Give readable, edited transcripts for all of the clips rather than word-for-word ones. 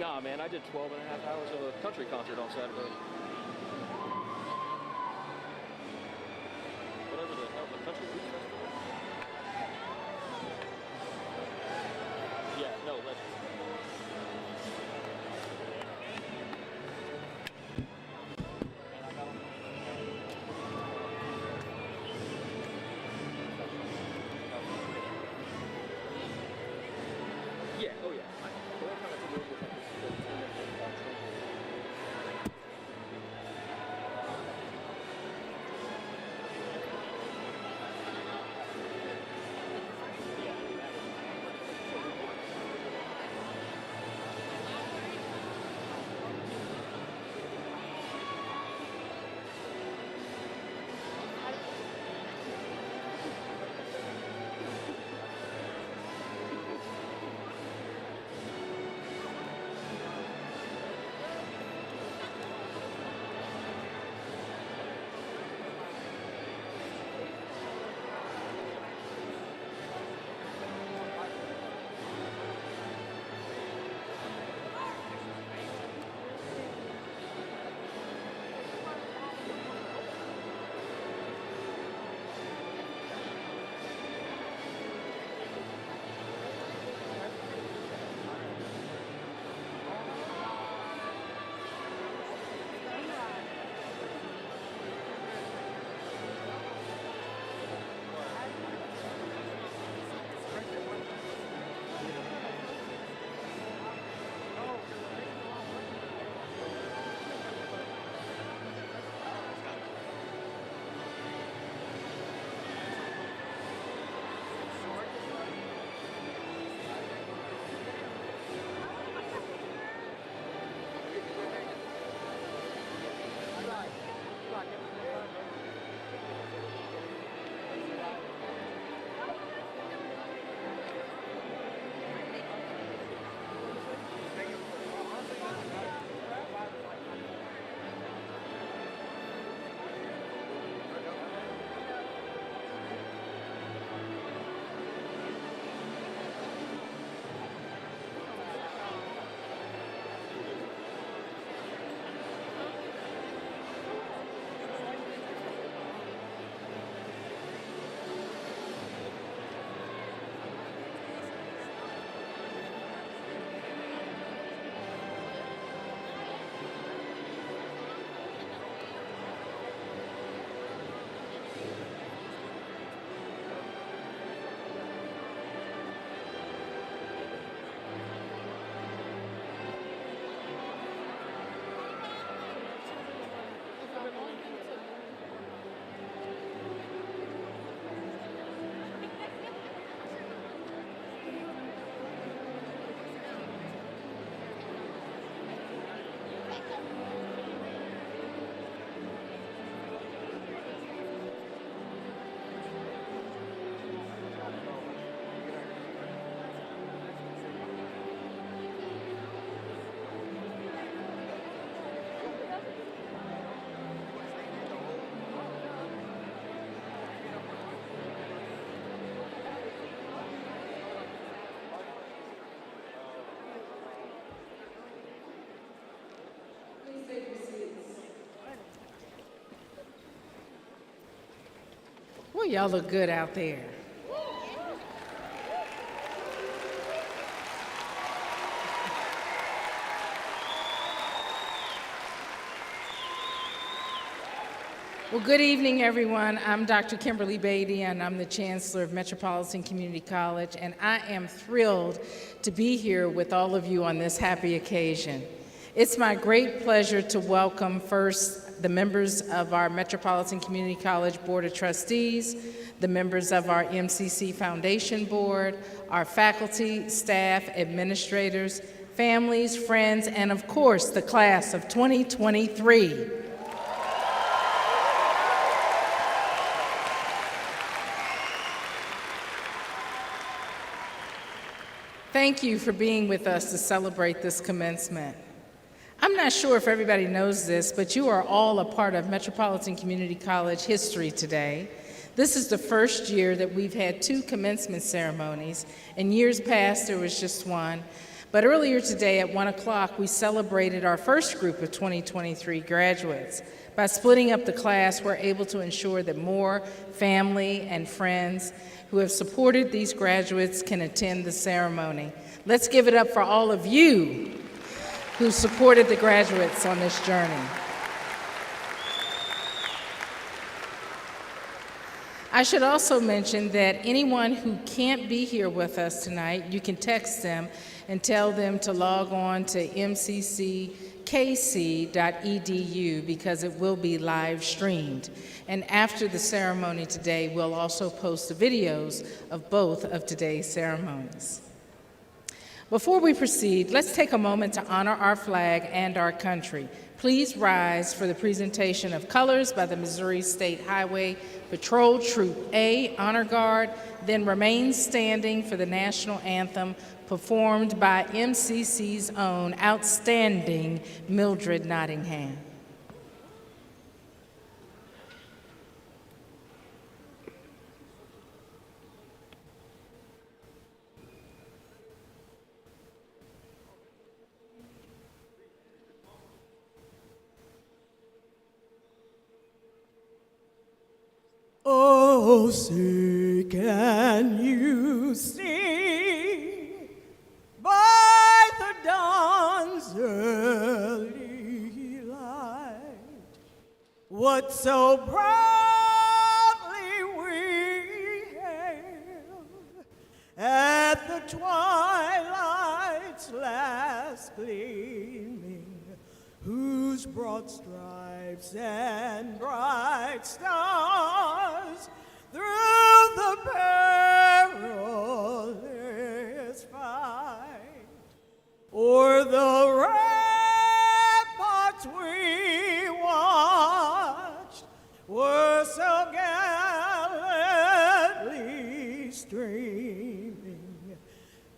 Nah, man, I did 12 and a half hours of a country concert on Saturday. Whatever the hell, the country week festival? Yeah, no, Legends. Yeah, oh yeah. The one time I took it was like this 10-minute Well, y'all look good out there. Well, good evening, everyone. I'm Dr. Kimberly Beatty, and I'm the Chancellor of Metropolitan Community College, and I am thrilled to be here with all of you on this happy occasion. It's my great pleasure to welcome first the members of our Metropolitan Community College Board of Trustees, the members of our MCC Foundation Board, our faculty, staff, administrators, families, friends, and of course, the class of 2023. Thank you for being with us to celebrate this commencement. I'm not sure if everybody knows this, but you are all a part of Metropolitan Community College history today. This is the first year that we've had 2 commencement ceremonies. In years past, there was just one. But earlier today at 1 o'clock, we celebrated our first group of 2023 graduates. By splitting up the class, we're able to ensure that more family and friends who have supported these graduates can attend the ceremony. Let's give it up for all of you who supported the graduates on this journey. I should also mention that anyone who can't be here with us tonight, you can text them and tell them to log on to mcckc.edu because it will be live streamed. And after the ceremony today, we'll also post the videos of both of today's ceremonies. Before we proceed, let's take a moment to honor our flag and our country. Please rise for the presentation of colors by the Missouri State Highway Patrol Troop A Honor Guard, then remain standing for the national anthem performed by MCC's own outstanding Mildred Nottingham. Oh, say can you see by the dawn's early light what so proudly we hailed at the twilight's last gleaming, whose broad stripes and bright stars through the perilous fight o'er the ramparts we watched were so gallantly streaming,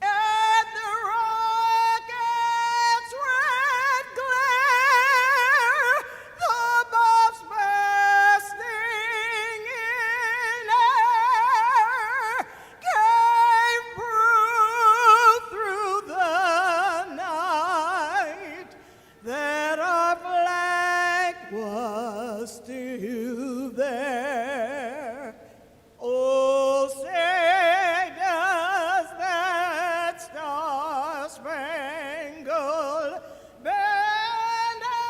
and the rockets' red glare, the bombs bursting in air, gave proof through the night that our flag was still there. Oh, say does that star-spangled banner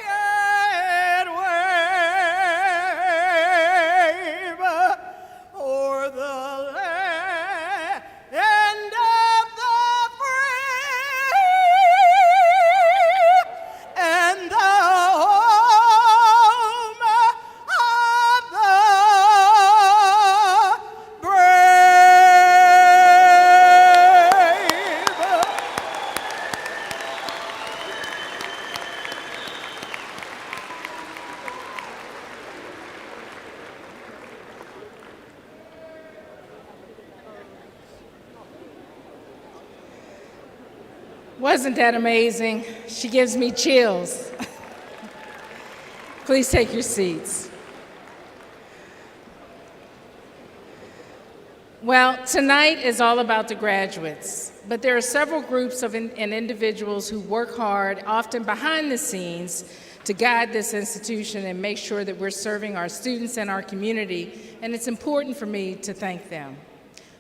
yet wave o'er the land of the free and the home of the brave. Wasn't that amazing? She gives me chills. Please take your seats. Well, tonight is all about the graduates, but there are several groups and individuals who work hard, often behind the scenes, to guide this institution and make sure that we're serving our students and our community, and it's important for me to thank them.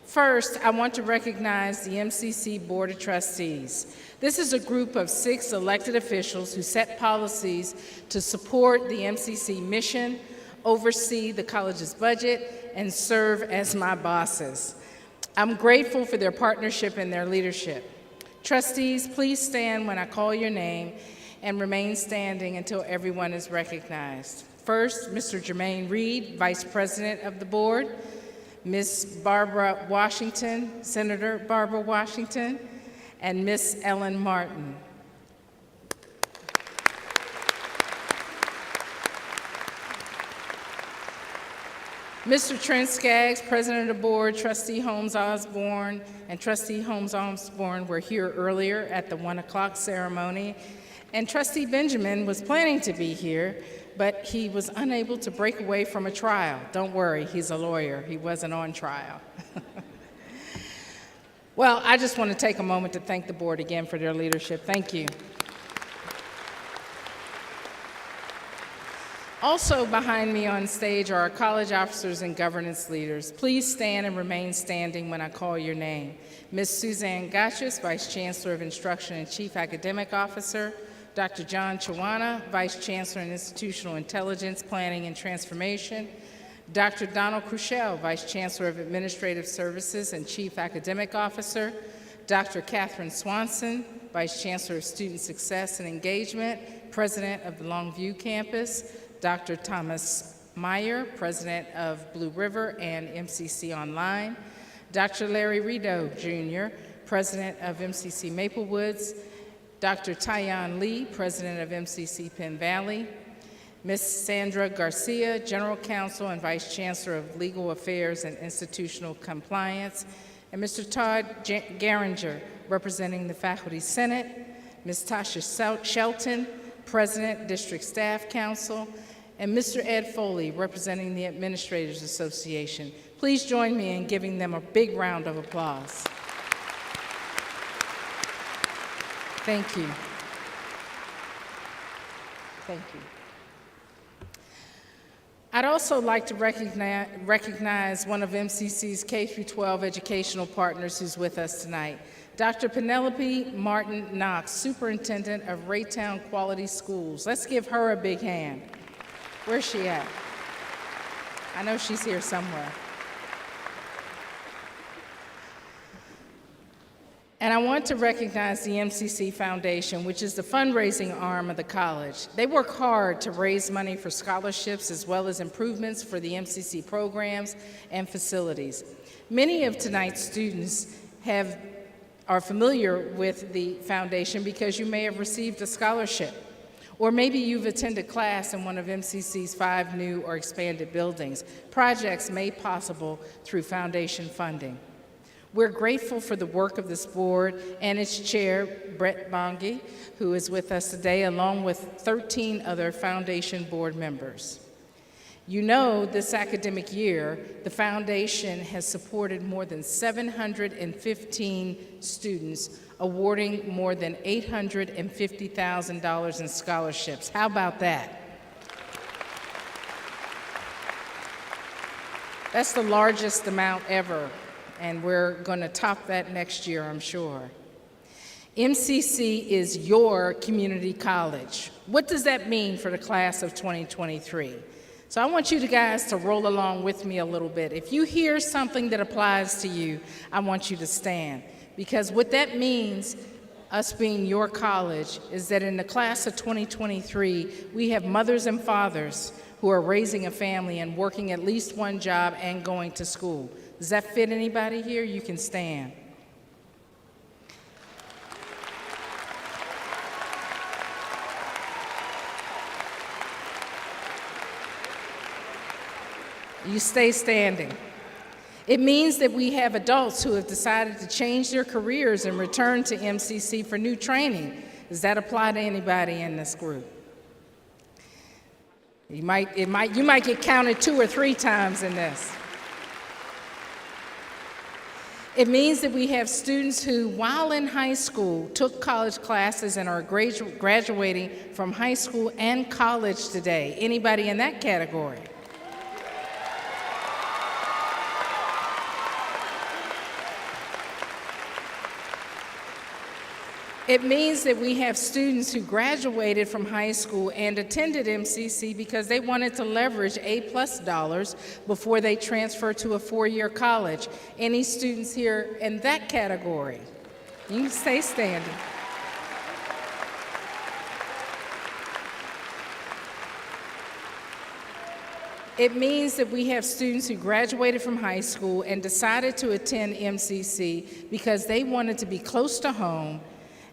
First, I want to recognize the MCC Board of Trustees. This is a group of 6 elected officials who set policies to support the MCC mission, oversee the college's budget, and serve as my bosses. I'm grateful for their partnership and their leadership. Trustees, please stand when I call your name and remain standing until everyone is recognized. First, Mr. Jermaine Reed, Vice President of the Board, Ms. Barbara Washington, Senator Barbara Washington, and Ms. Ellen Martin. Mr. Trent Skaggs, President of the Board, Trustee Holmes Osborne, and Trustee Holmes Osborne were here earlier at the 1 o'clock ceremony, and Trustee Benjamin was planning to be here, but he was unable to break away from a trial. Don't worry, he's a lawyer. He wasn't on trial. Well, I just want to take a moment to thank the board again for their leadership. Thank you. Also behind me on stage are our college officers and governance leaders. Please stand and remain standing when I call your name. Ms. Suzanne Gotchis, Vice Chancellor of Instruction and Chief Academic Officer. Dr. John Chawana, Vice Chancellor in Institutional Intelligence, Planning and Transformation. Dr. Donald Crushell, Vice Chancellor of Administrative Services and Chief Academic Officer. Dr. Catherine Swanson, Vice Chancellor of Student Success and Engagement, President of the Longview Campus. Dr. Thomas Meyer, President of Blue River and MCC Online. Dr. Larry Rideau, Jr., President of MCC Maplewoods. Dr. Tyon Lee, President of MCC Penn Valley. Ms. Sandra Garcia, General Counsel and Vice Chancellor of Legal Affairs and Institutional Compliance. And Mr. Todd Garinger, representing the Faculty Senate. Ms. Tasha Shelton, President, District Staff Council. And Mr. Ed Foley, representing the Administrators Association. Please join me in giving them a big round of applause. Thank you. Thank you. I'd also like to recognize one of MCC's K-12 educational partners who's with us tonight, Dr. Penelope Martin Knox, Superintendent of Raytown Quality Schools. Let's give her a big hand. Where's she at? I know she's here somewhere. And I want to recognize the MCC Foundation, which is the fundraising arm of the college. They work hard to raise money for scholarships as well as improvements for the MCC programs and facilities. Many of tonight's students are familiar with the foundation because you may have received a scholarship, or maybe you've attended class in one of MCC's 5 new or expanded buildings, projects made possible through foundation funding. We're grateful for the work of this board and its chair, Brett Bongi, who is with us today, along with 13 other foundation board members. You know, this academic year, the foundation has supported more than 715 students, awarding more than $850,000 in scholarships. How about that? That's the largest amount ever, and we're going to top that next year, I'm sure. MCC is your community college. What does that mean for the class of 2023? So I want you guys to roll along with me a little bit. If you hear something that applies to you, I want you to stand. Because what that means, us being your college, is that in the class of 2023, we have mothers and fathers who are raising a family and working at least one job and going to school. Does that fit anybody here? You can stand. You stay standing. It means that we have adults who have decided to change their careers and return to MCC for new training. Does that apply to anybody in this group? You might get counted 2 or 3 times in this. It means that we have students who, while in high school, took college classes and are graduating from high school and college today. Anybody in that category? It means that we have students who graduated from high school and attended MCC because they wanted to leverage A+ dollars before they transfer to a 4-year college. Any students here in that category? You can stay standing. It means that we have students who graduated from high school and decided to attend MCC because they wanted to be close to home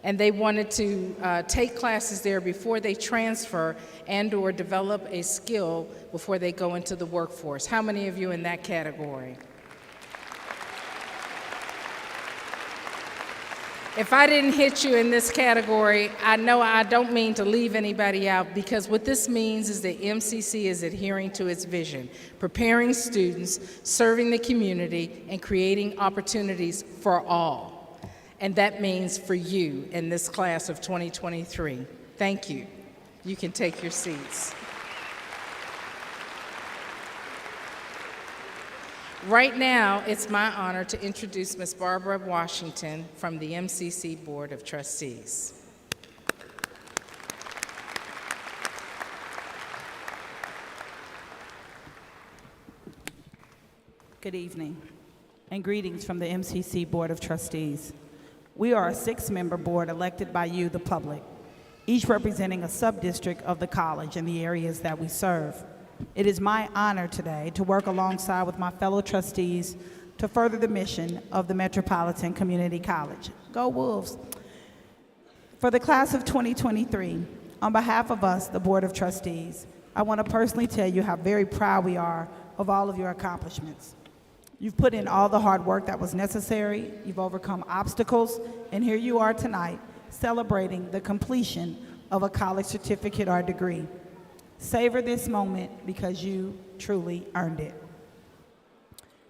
and they wanted to take classes there before they transfer and or develop a skill before they go into the workforce. How many of you in that category? If I didn't hit you in this category, I know I don't mean to leave anybody out, because what this means is that MCC is adhering to its vision, preparing students, serving the community, and creating opportunities for all. And that means for you in this class of 2023. Thank you. You can take your seats. Right now, it's my honor to introduce Ms. Barbara Washington from the MCC Board of Trustees. Good evening, and greetings from the MCC Board of Trustees. We are a 6-member board elected by you, the public, each representing a sub-district of the college in the areas that we serve. It is my honor today to work alongside with my fellow trustees to further the mission of the Metropolitan Community College. Go Wolves! For the class of 2023, on behalf of us, the Board of Trustees, I want to personally tell you how very proud we are of all of your accomplishments. You've put in all the hard work that was necessary, you've overcome obstacles, and here you are tonight celebrating the completion of a college certificate or degree. Savor this moment because you truly earned it.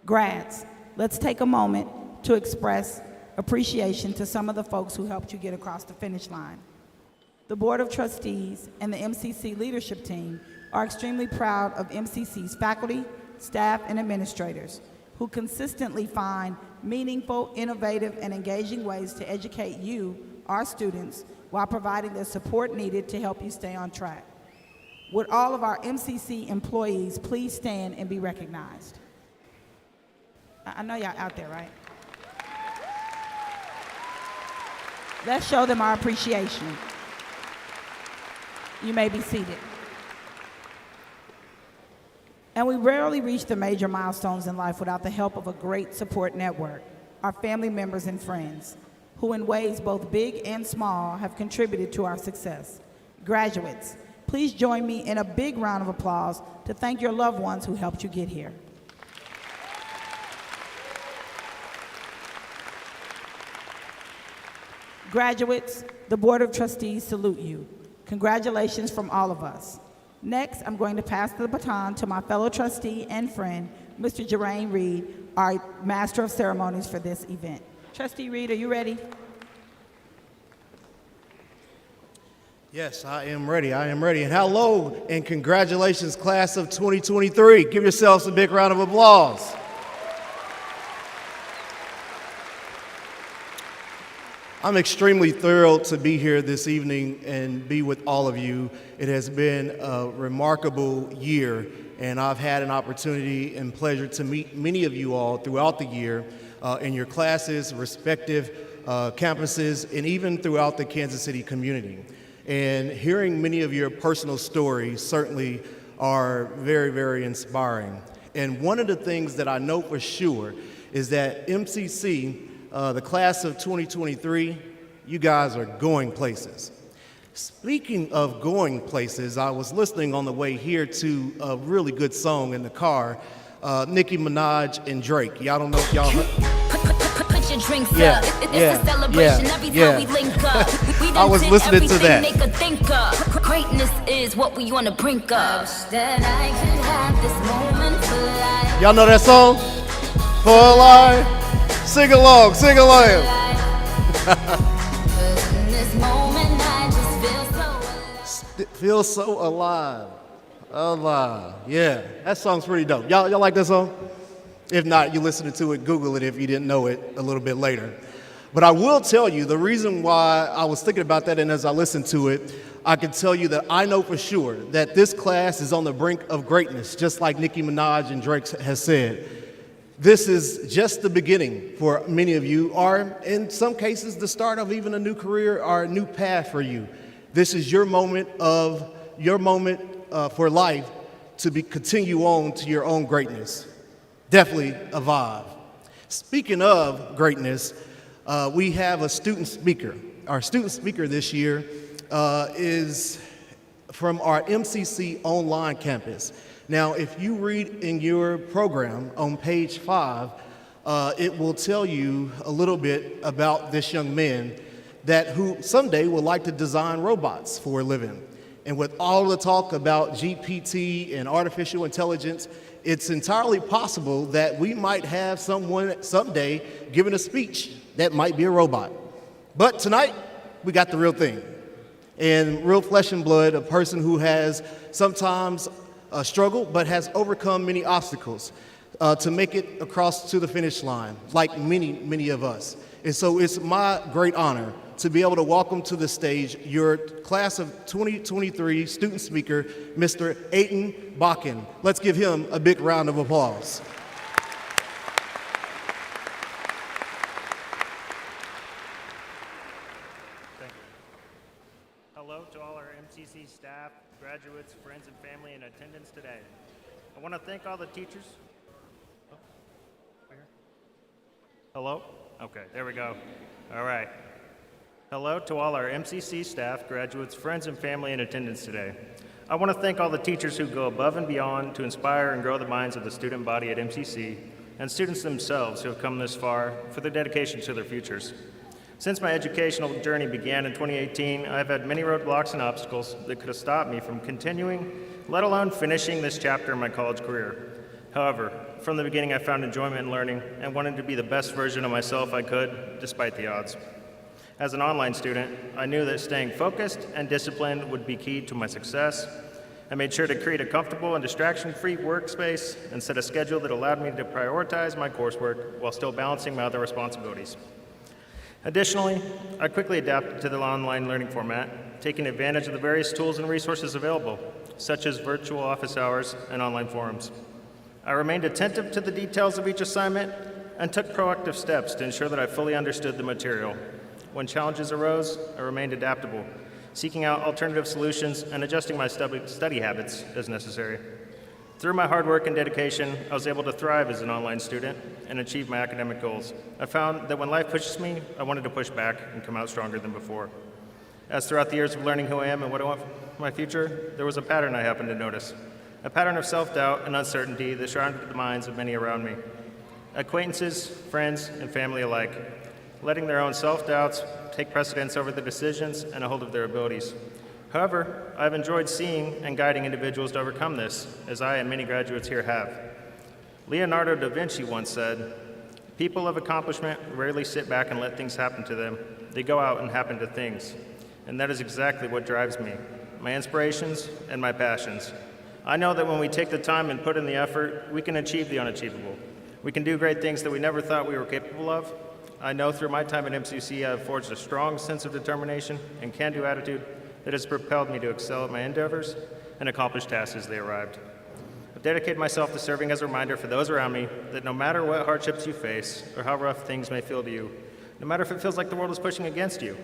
Grads, let's take a moment to express appreciation to some of the folks who helped you get across the finish line. The Board of Trustees and the MCC leadership team are extremely proud of MCC's faculty, staff, and administrators who consistently find meaningful, innovative, and engaging ways to educate you, our students, while providing the support needed to help you stay on track. Would all of our MCC employees please stand and be recognized? I know y'all out there, right? Let's show them our appreciation. You may be seated. And we rarely reach the major milestones in life without the help of a great support network, our family members and friends, who in ways both big and small have contributed to our success. Graduates, please join me in a big round of applause to thank your loved ones who helped you get here. Graduates, the Board of Trustees salute you. Congratulations from all of us. Next, I'm going to pass the baton to my fellow trustee and friend, Mr. Jerain Reed, our Master of Ceremonies for this event. Trustee Reed, are you ready? Yes, I am ready. I am ready. And hello and congratulations, class of 2023. Give yourselves a big round of applause. I'm extremely thrilled to be here this evening and be with all of you. It has been a remarkable year, and I've had an opportunity and pleasure to meet many of you all throughout the year in your classes, respective campuses, and even throughout the Kansas City community. And hearing many of your personal stories certainly are very, very inspiring. And one of the things that I know for sure is that MCC, the class of 2023, you guys are going places. Speaking of going places, I was listening on the way here to a really good song in the car, Nicki Minaj and Drake. Y'all don't know if y'all heard. Put your drinks up. It's a celebration every time we link up. I was listening to that. They could think of. Greatness is what we want to bring up. That I could have this moment for life. Y'all know that song? For life. Sing along, sing along. This moment I just feel so alive. Alive. Yeah, that song's pretty dope. Y'all like that song? If not, you listen to it, Google it if you didn't know it a little bit later. But I will tell you the reason why I was thinking about that, and as I listened to it, I can tell you that I know for sure that this class is on the brink of greatness, just like Nicki Minaj and Drake has said. This is just the beginning for many of you, or in some cases, the start of even a new career or a new path for you. This is your moment for life to continue on to your own greatness. Definitely a vibe. Speaking of greatness, we have a student speaker. Our student speaker this year is from our MCC online campus. Now, if you read in your program on page 5, it will tell you a little bit about this young man who someday would like to design robots for a living. And with all the talk about GPT and artificial intelligence, it's entirely possible that we might have someone someday giving a speech that might be a robot. But tonight, we got the real thing. And real flesh and blood, a person who has sometimes struggled but has overcome many obstacles to make it across to the finish line, like many, many of us. And so it's my great honor to be able to welcome to the stage your class of 2023 student speaker, Mr. Aiton Bakken. Let's give him a big round of applause. Thank you. Hello to all our MCC staff, graduates, friends, and family in attendance today. I want to thank all the teachers. Oh, right here. Hello? Okay, there we go. All right. Hello to all our MCC staff, graduates, friends, and family in attendance today. I want to thank all the teachers who go above and beyond to inspire and grow the minds of the student body at MCC and students themselves who have come this far for their dedication to their futures. Since my educational journey began in 2018, I've had many roadblocks and obstacles that could have stopped me from continuing, let alone finishing this chapter in my college career. However, from the beginning I found enjoyment in learning and wanted to be the best version of myself I could, despite the odds. As an online student, I knew that staying focused and disciplined would be key to my success. I made sure to create a comfortable and distraction-free workspace and set a schedule that allowed me to prioritize my coursework while still balancing my other responsibilities. Additionally, I quickly adapted to the online learning format, taking advantage of the various tools and resources available, such as virtual office hours and online forums. I remained attentive to the details of each assignment and took proactive steps to ensure that I fully understood the material. When challenges arose, I remained adaptable, seeking out alternative solutions and adjusting my study habits as necessary. Through my hard work and dedication, I was able to thrive as an online student and achieve my academic goals. I found that when life pushes me, I wanted to push back and come out stronger than before. As throughout the years of learning who I am and what I want for my future, there was a pattern I happened to notice, a pattern of self-doubt and uncertainty that surrounded the minds of many around me, acquaintances, friends, and family alike, letting their own self-doubts take precedence over the decisions and a hold of their abilities. However, I've enjoyed seeing and guiding individuals to overcome this, as I and many graduates here have. Leonardo da Vinci once said, "People of accomplishment rarely sit back and let things happen to them. They go out and happen to things." And that is exactly what drives me, my inspirations and my passions. I know that when we take the time and put in the effort, we can achieve the unachievable. We can do great things that we never thought we were capable of. I know through my time at MCC I have forged a strong sense of determination and can-do attitude that has propelled me to excel at my endeavors and accomplish tasks as they arrived. I've dedicated myself to serving as a reminder for those around me that no matter what hardships you face or how rough things may feel to you, no matter if it feels like the world is pushing against you,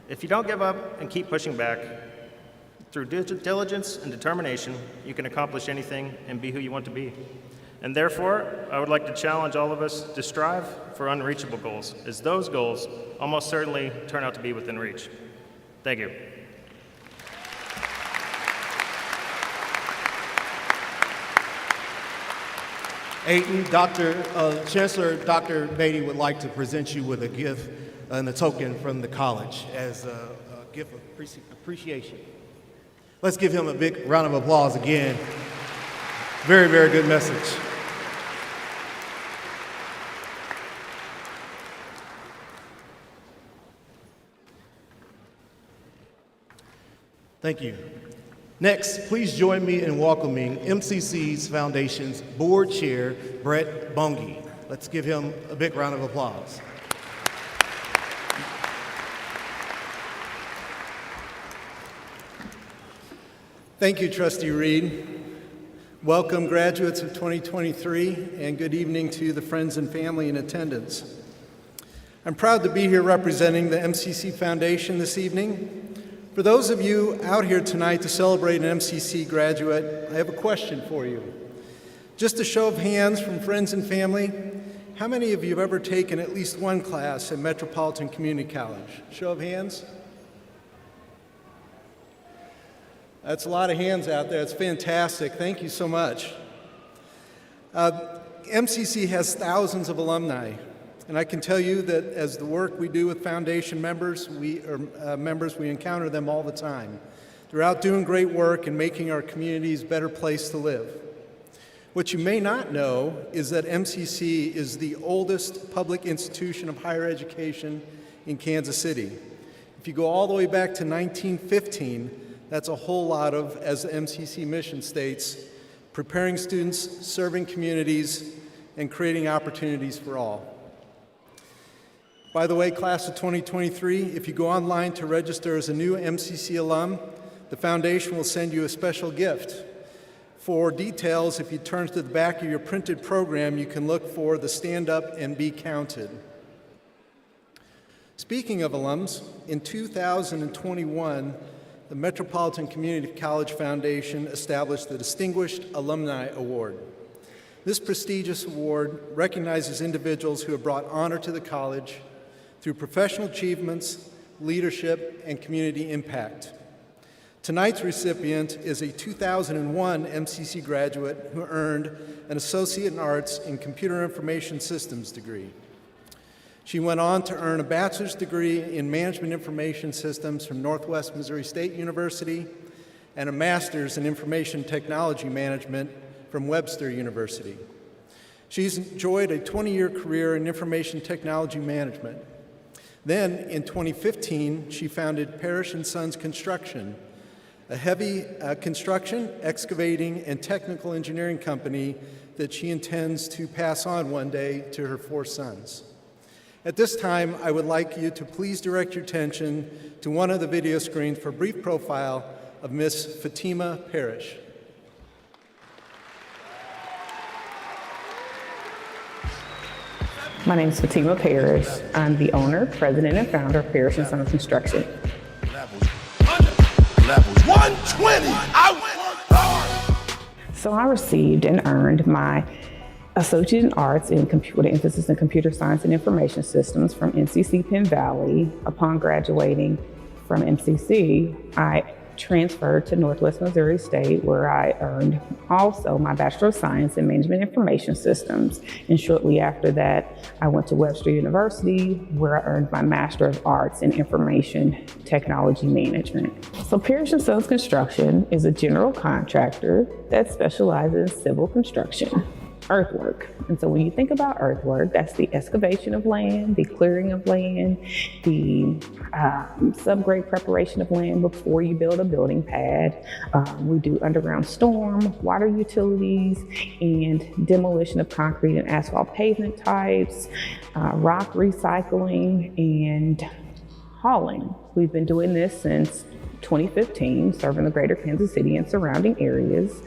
if you don't give up and keep pushing back, through diligence and determination, you can accomplish anything and be who you want to be. And therefore, I would like to challenge all of us to strive for unreachable goals, as those goals almost certainly turn out to be within reach. Thank you. Aiton, Chancellor Dr. Beatty would like to present you with a gift and a token from the college as a gift of appreciation. Let's give him a big round of applause again. Very, very good message. Thank you. Next, please join me in welcoming MCC's Foundation's Board Chair, Brett Bunge. Let's give him a big round of applause. Thank you, Trustee Reed. Welcome, graduates of 2023, and good evening to the friends and family in attendance. I'm proud to be here representing the MCC Foundation this evening. For those of you out here tonight to celebrate an MCC graduate, I have a question for you. Just a show of hands from friends and family, how many of you have ever taken at least one class at Metropolitan Community College? Show of hands. That's a lot of hands out there. It's fantastic. Thank you so much. MCC has thousands of alumni, and I can tell you that as the work we do with foundation members, we encounter them all the time. They're out doing great work and making our communities a better place to live. What you may not know is that MCC is the oldest public institution of higher education in Kansas City. If you go all the way back to 1915, that's a whole lot of, as the MCC mission states, preparing students, serving communities, and creating opportunities for all. By the way, class of 2023, if you go online to register as a new MCC alum, the foundation will send you a special gift. For details, if you turn to the back of your printed program, you can look for the Stand Up and Be Counted. Speaking of alums, in 2021, the Metropolitan Community College Foundation established the Distinguished Alumni Award. This prestigious award recognizes individuals who have brought honor to the college through professional achievements, leadership, and community impact. Tonight's recipient is a 2001 MCC graduate who earned an Associate in Arts in Computer Information Systems degree. She went on to earn a bachelor's degree in Management Information Systems from Northwest Missouri State University and a master's in Information Technology Management from Webster University. She's enjoyed a 20-year career in information technology management. Then, in 2015, she founded Parrish & Sons Construction, a heavy construction, excavating, and technical engineering company that she intends to pass on one day to her 4 sons. At this time, I would like you to please direct your attention to one of the video screens for a brief profile of Miss Fatima Parrish. My name is Fatima Parrish. I'm the owner, president, and founder of Parrish & Sons Construction. Levels 120. I worked hard. So I received and earned my Associate in Arts with an emphasis in Computer Science and Information Systems from NCC Penn Valley. Upon graduating from MCC, I transferred to Northwest Missouri State, where I earned also my Bachelor of Science in Management Information Systems. And shortly after that, I went to Webster University, where I earned my Master of Arts in Information Technology Management. So Parrish & Sons Construction is a general contractor that specializes in civil construction, earthwork. And so when you think about earthwork, that's the excavation of land, the clearing of land, the subgrade preparation of land before you build a building pad. We do underground storm, water utilities, and demolition of concrete and asphalt pavement types, rock recycling, and hauling. We've been doing this since 2015, serving the greater Kansas City and surrounding areas.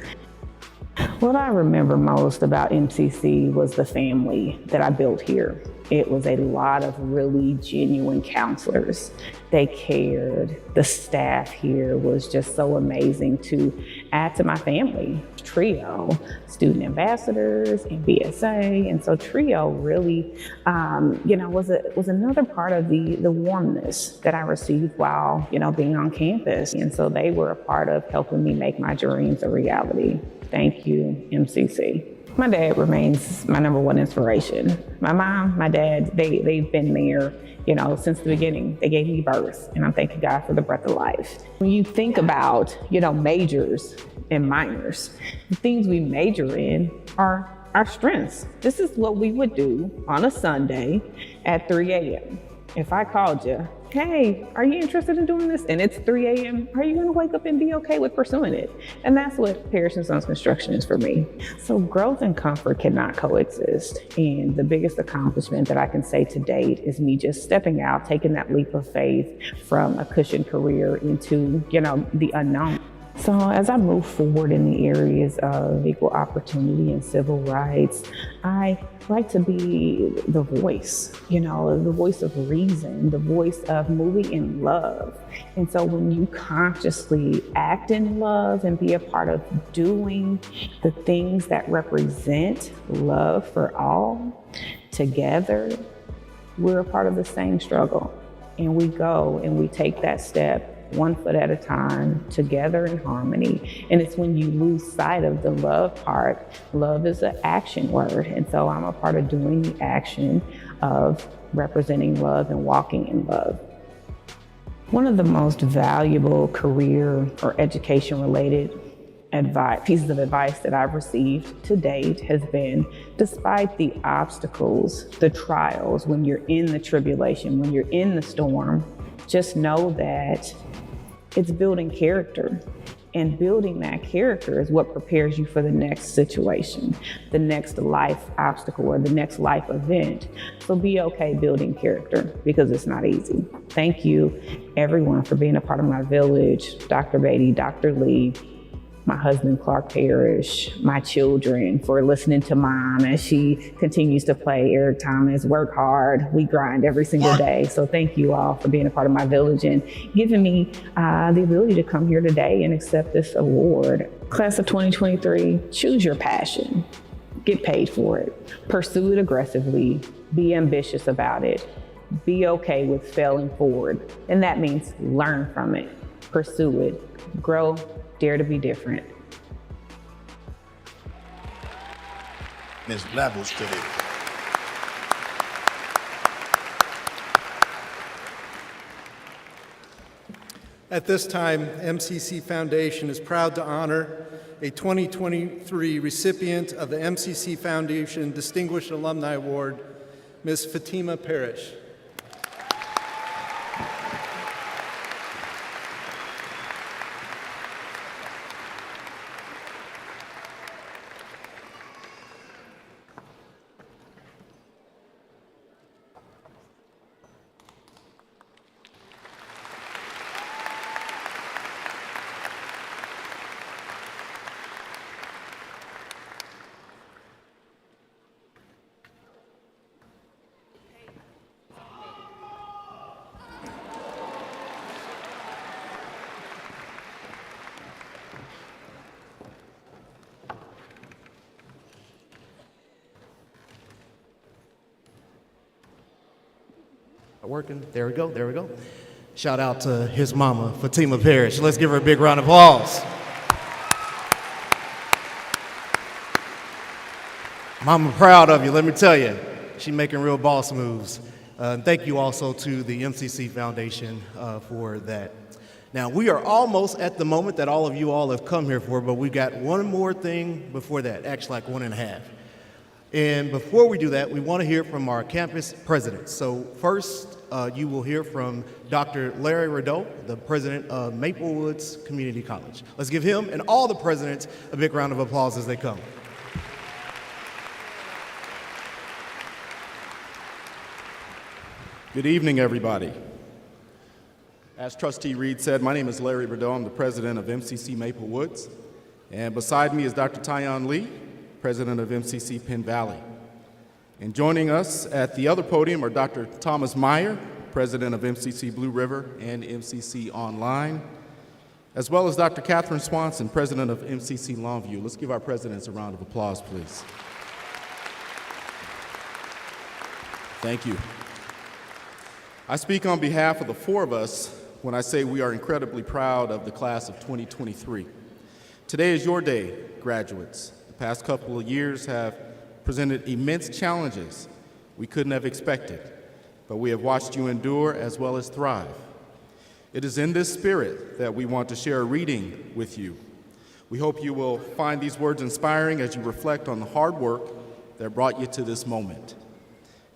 What I remember most about MCC was the family that I built here. It was a lot of really genuine counselors. They cared. The staff here was just so amazing to add to my family. TRIO, student ambassadors, and BSA, and so TRIO really, was another part of the warmness that I received while, being on campus. And so they were a part of helping me make my dreams a reality. Thank you, MCC. My dad remains my number one inspiration. My mom, my dad, they've been there, since the beginning. They gave me birth, and I'm thanking God for the breath of life. When you think about, majors and minors, the things we major in are our strengths. This is what we would do on a Sunday at 3 a.m. If I called you, hey, are you interested in doing this? And it's 3 a.m., are you gonna wake up and be okay with pursuing it? And that's what Parrish & Sons Construction is for me. So growth and comfort cannot coexist. And the biggest accomplishment that I can say to date is me just stepping out, taking that leap of faith from a cushioned career into, the unknown. So as I move forward in the areas of equal opportunity and civil rights, I like to be the voice, the voice of reason, the voice of moving in love. And so when you consciously act in love and be a part of doing the things that represent love for all, together, we're a part of the same struggle. And we go and we take that step one foot at a time, together in harmony. And it's when you lose sight of the love part, love is an action word. And so I'm a part of doing the action of representing love and walking in love. One of the most valuable career or education-related pieces of advice that I've received to date has been, despite the obstacles, the trials, when you're in the tribulation, when you're in the storm, just know that it's building character. And building that character is what prepares you for the next situation, the next life obstacle, or the next life event. So be okay building character, because it's not easy. Thank you, everyone, for being a part of my village, Dr. Beatty, Dr. Lee, my husband, Clark Parrish, my children, for listening to Mom as she continues to play. Eric Thomas, work hard. We grind every single day. So thank you all for being a part of my village and giving me the ability to come here today and accept this award. Class of 2023, choose your passion. Get paid for it. Pursue it aggressively. Be ambitious about it. Be okay with failing forward. And that means learn from it. Pursue it. Grow. Dare to be different. There's levels to it. At this time, MCC Foundation is proud to honor a 2023 recipient of the MCC Foundation Distinguished Alumni Award, Ms. Fatima Parrish. Working. There we go. There we go. Shout out to his mama, Fatima Parrish. Let's give her a big round of applause. Mama, proud of you. Let me tell you, she's making real boss moves. Thank you also to the MCC Foundation for that. Now, we are almost at the moment that all of you all have come here for, but we got one more thing before that, actually like one and a half. And before we do that, we want to hear from our campus presidents. So first, you will hear from Dr. Larry Rideau, the president of Maple Woods Community College. Let's give him and all the presidents a big round of applause as they come. Good evening, everybody. As Trustee Reed said, my name is Larry Rideau. I'm the president of MCC Maple Woods. And beside me is Dr. Tyon Lee, president of MCC Penn Valley. And joining us at the other podium are Dr. Thomas Meyer, president of MCC Blue River and MCC Online, as well as Dr. Catherine Swanson, president of MCC Longview. Let's give our presidents a round of applause, please. Thank you. I speak on behalf of the four of us when I say we are incredibly proud of the class of 2023. Today is your day, graduates. The past couple of years have presented immense challenges we couldn't have expected, but we have watched you endure as well as thrive. It is in this spirit that we want to share a reading with you. We hope you will find these words inspiring as you reflect on the hard work that brought you to this moment,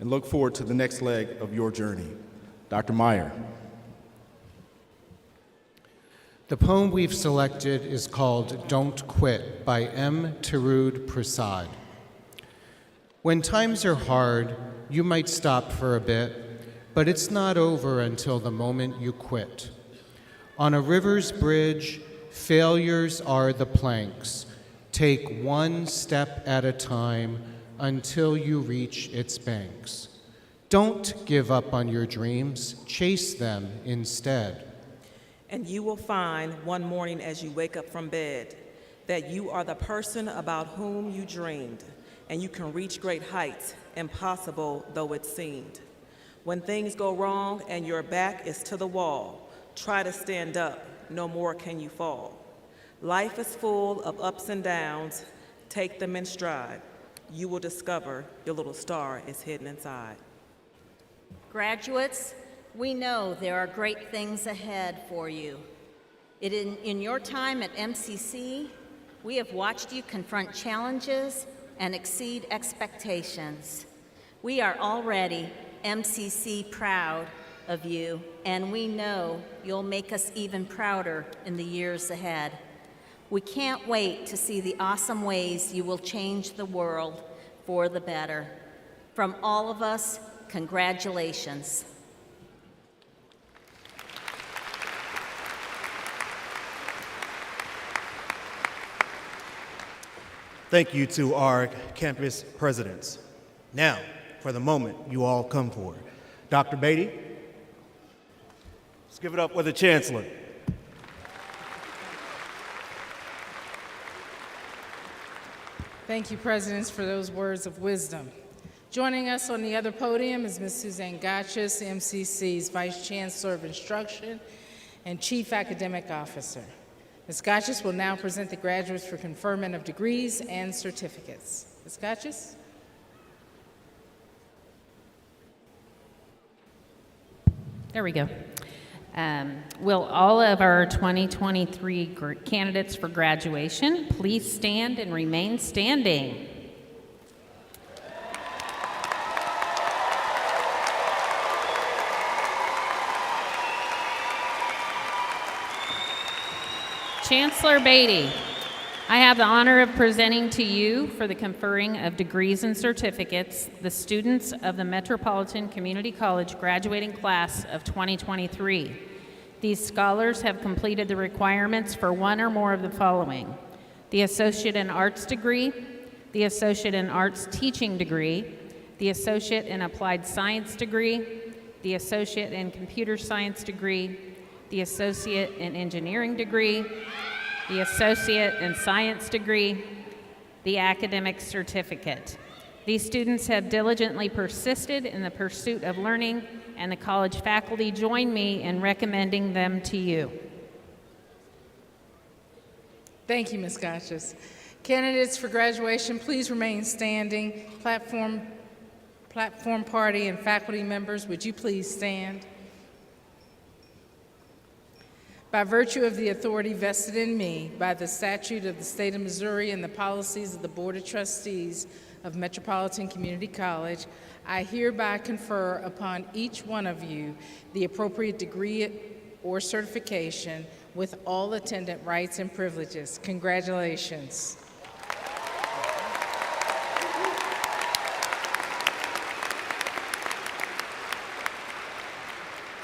and look forward to the next leg of your journey. Dr. Meyer. The poem we've selected is called Don't Quit by M. Tirud Prasad. When times are hard, you might stop for a bit, but it's not over until the moment you quit. On a river's bridge, failures are the planks. Take one step at a time until you reach its banks. Don't give up on your dreams, chase them instead. And you will find one morning as you wake up from bed that you are the person about whom you dreamed, and you can reach great heights, impossible though it seemed. When things go wrong and your back is to the wall, Try to stand up, no more can you fall. Life is full of ups and downs, take them in stride. You will discover your little star is hidden inside. Graduates, we know there are great things ahead for you. In your time at MCC, we have watched you confront challenges and exceed expectations. We are already MCC proud of you, and we know you'll make us even prouder in the years ahead. We can't wait to see the awesome ways you will change the world for the better. From all of us, congratulations. Thank you to our campus presidents. Now, for the moment you all come for. Dr. Beatty, let's give it up with the Chancellor. Thank you, Presidents, for those words of wisdom. Joining us on the other podium is Ms. Suzanne Gotchis, MCC's Vice Chancellor of Instruction and Chief Academic Officer. Ms. Gotchis will now present the graduates for conferment of degrees and certificates. Ms. Gotchis? There we go. Will all of our 2023 candidates for graduation please stand and remain standing? Chancellor Beatty, I have the honor of presenting to you for the conferring of degrees and certificates the students of the Metropolitan Community College graduating class of 2023. These scholars have completed the requirements for one or more of the following: the Associate in Arts degree, the Associate in Arts teaching degree, the Associate in Applied Science degree, the Associate in Computer Science degree, the Associate in Engineering degree, the Associate in Science degree, the Academic Certificate. These students have diligently persisted in the pursuit of learning, and the college faculty join me in recommending them to you. Thank you, Ms. Gotchis. Candidates for graduation, please remain standing. Platform party and faculty members, would you please stand? By virtue of the authority vested in me by the statute of the state of Missouri and the policies of the Board of Trustees of Metropolitan Community College, I hereby confer upon each one of you the appropriate degree or certification with all attendant rights and privileges. Congratulations.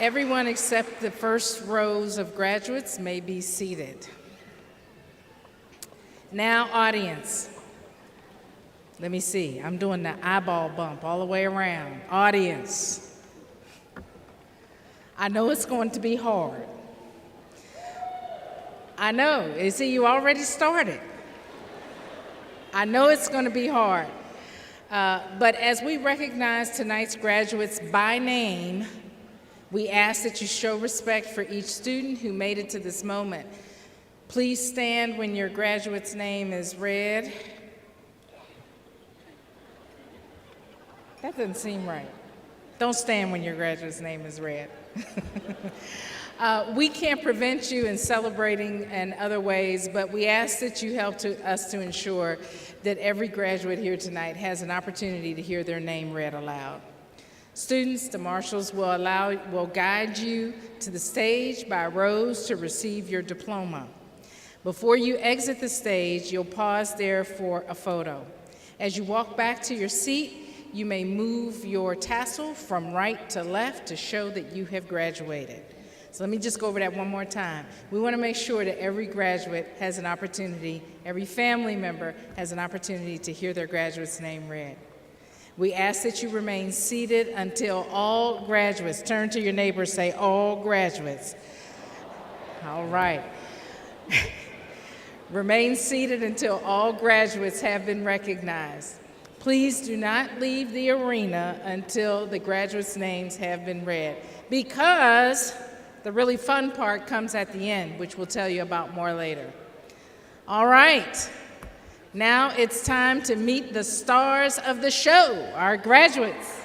Everyone except the first rows of graduates may be seated. Now, audience. Let me see. I'm doing the eyeball bump all the way around. Audience. I know it's going to be hard. I know. You see, you already started. I know it's going to be hard. But as we recognize tonight's graduates by name, we ask that you show respect for each student who made it to this moment. Please stand when your graduate's name is read. That doesn't seem right. Don't stand when your graduate's name is read. We can't prevent you in celebrating in other ways, but we ask that you help us to ensure that every graduate here tonight has an opportunity to hear their name read aloud. Students, the marshals will guide you to the stage by rows to receive your diploma. Before you exit the stage, you'll pause there for a photo. As you walk back to your seat, you may move your tassel from right to left to show that you have graduated. So let me just go over that one more time. We want to make sure that every graduate has an opportunity, every family member has an opportunity to hear their graduate's name read. We ask that you remain seated until all graduates, turn to your neighbor, say, all graduates. All right. Remain seated until all graduates have been recognized. Please do not leave the arena until the graduates' names have been read, because The really fun part comes at the end, which we'll tell you about more later. All right, now it's time to meet the stars of the show, our graduates.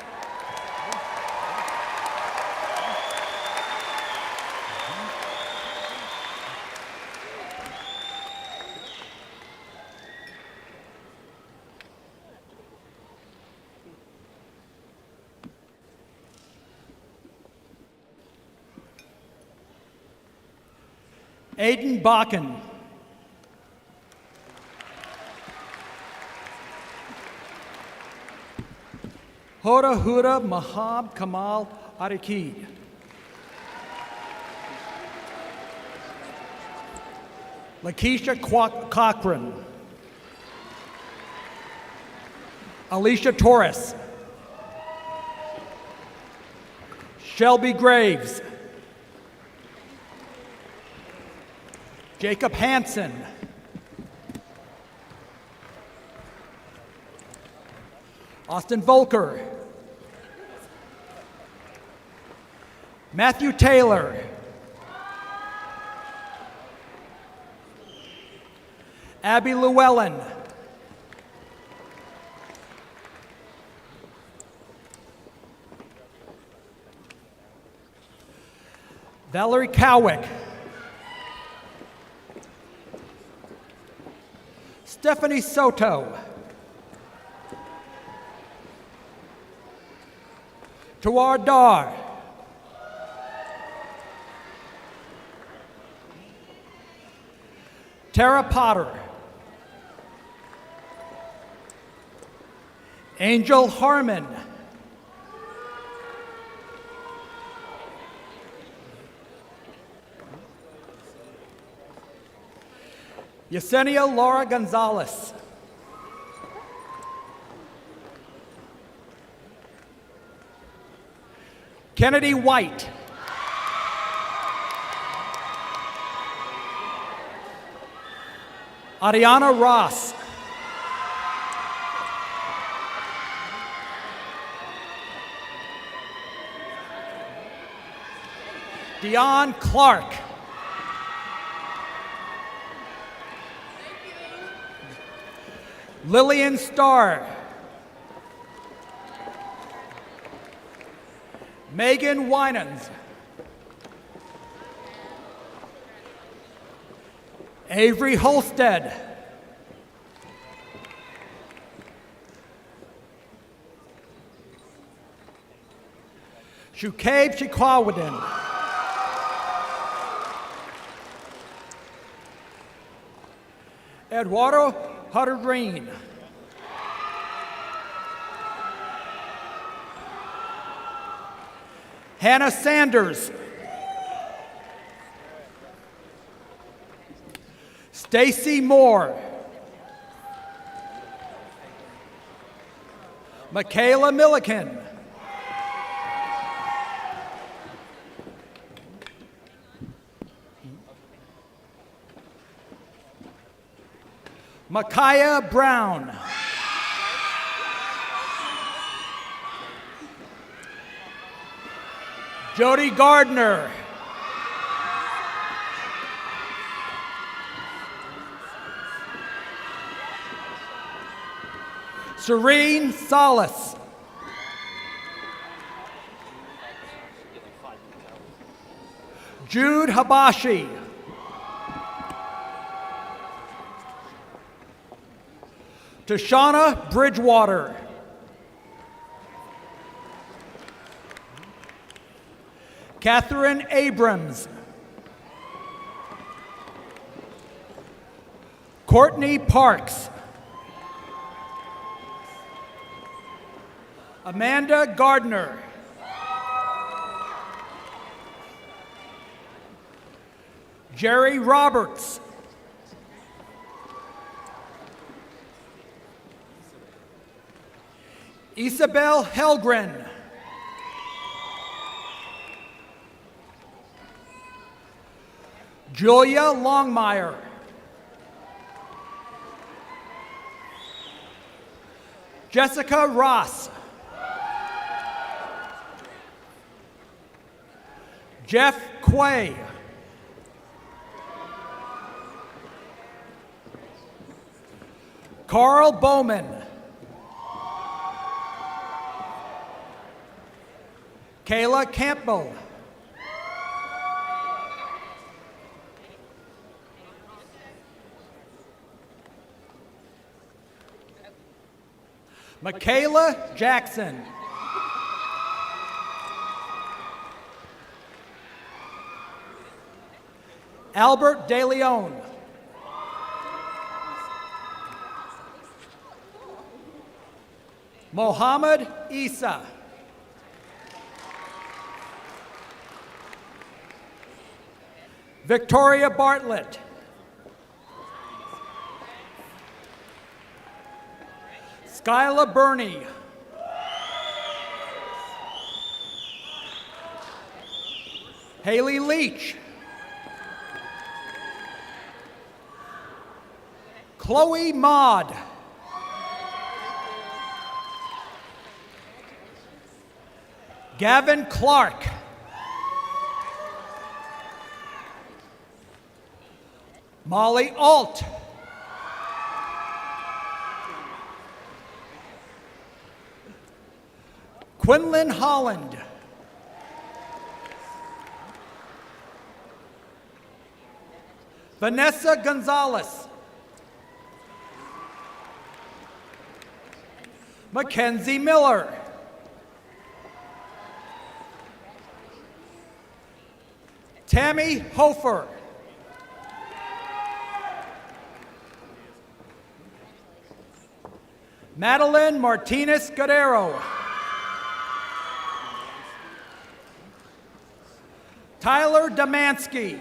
Aiden Bakken. Hoda Huda Mahab Kamal Ariki. Lakeisha Cochran. Alicia Torres. Shelby Graves. Jacob Hansen. Austin Volker. Matthew Taylor. Abby Llewellyn. Valerie Cowick. Stephanie Soto. Tawar Dar. Tara Potter. Angel Harmon. Yesenia Laura Gonzalez. Kennedy White. Ariana Ross. Dion Clark. Lillian Starr. Megan Winans. Avery Holstead. Shukaib Shikwawadin. Eduardo Huttergreen. Hannah Sanders. Stacy Moore. Michaela Milliken. Micaiah Brown. Jody Gardner. Serene Salas. Jude Habashi. Tashana Bridgewater. Catherine Abrams. Courtney Parks. Amanda Gardner. Jerry Roberts. Isabel Helgren. Julia Longmire. Jessica Ross. Jeff Quay. Carl Bowman. Kayla Campbell. Michaela Jackson. Albert De Leon. Mohammed Isa. Victoria Bartlett. Skyla Burney. Haley Leach. Chloe Maud. Gavin Clark. Molly Alt. Quinlan Holland. Vanessa Gonzalez. Mackenzie Miller. Tammy Hofer. Madeline Martinez Guerrero. Tyler Damansky.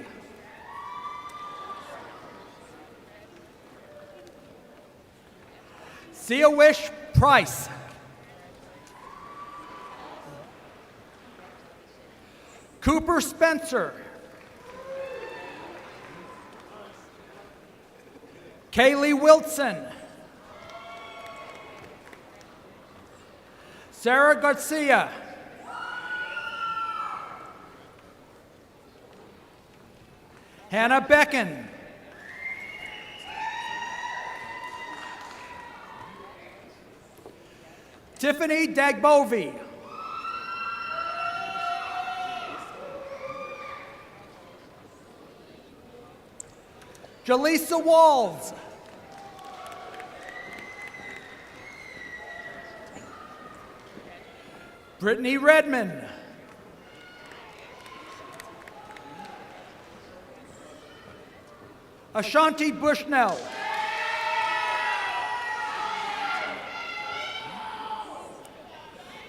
Sia-Wish Price. Cooper Spencer. Kaylee Wilson. Sarah Garcia. Hannah Becken. Tiffany Dagbovi. Jaleesa Walls. Brittany Redmond. Ashanti Bushnell.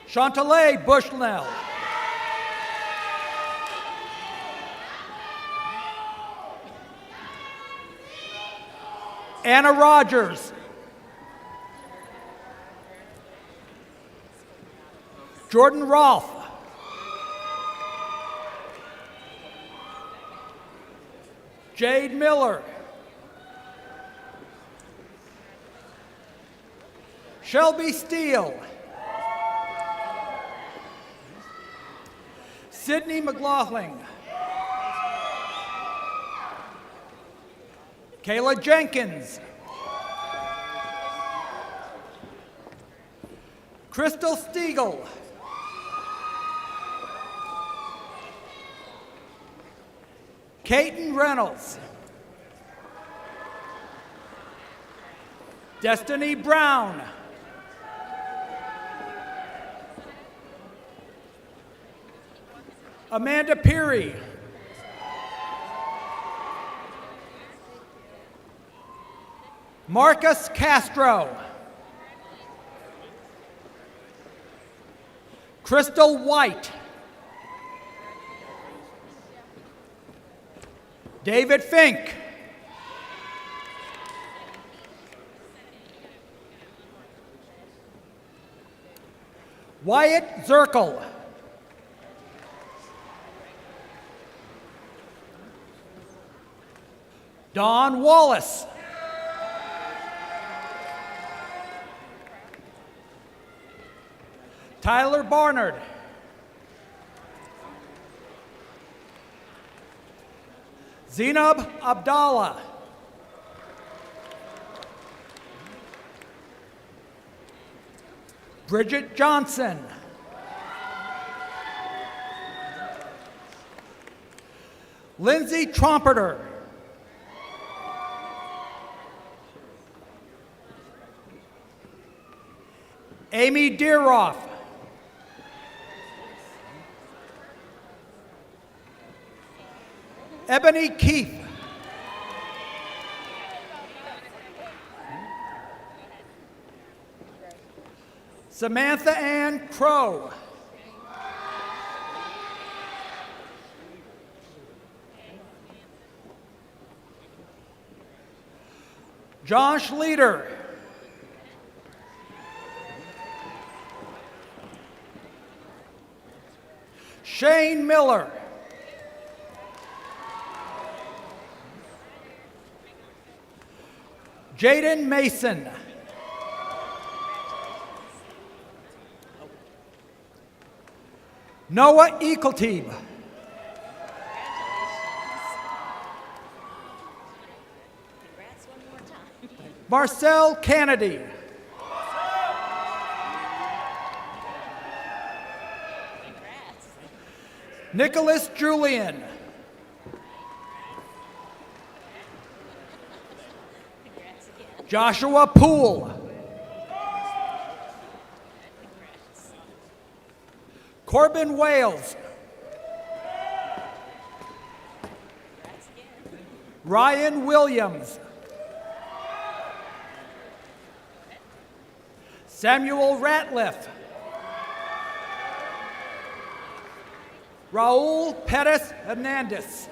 Chantalay Bushnell. Anna Rogers. Jordan Rolfe. Jade Miller. Shelby Steele. Sydney McLaughlin. Kayla Jenkins. Crystal Stiegel. Kaiten Reynolds. Destiny Brown. Amanda Peary. Marcus Castro. Crystal White. David Fink. Wyatt Zirkle. Don Wallace. Tyler Barnard. Zainab Abdallah. Bridget Johnson. Lindsay Trompeter. Amy Deeroff. Ebony Keith. Samantha Ann Crow. Josh Leader. Shane Miller. Jaden Mason. Noah Equalteeb. Marcel Kennedy. Nicholas Julian. Joshua Poole. Corbin Wales. Ryan Williams. Samuel Ratliff. Raul Perez Hernandez.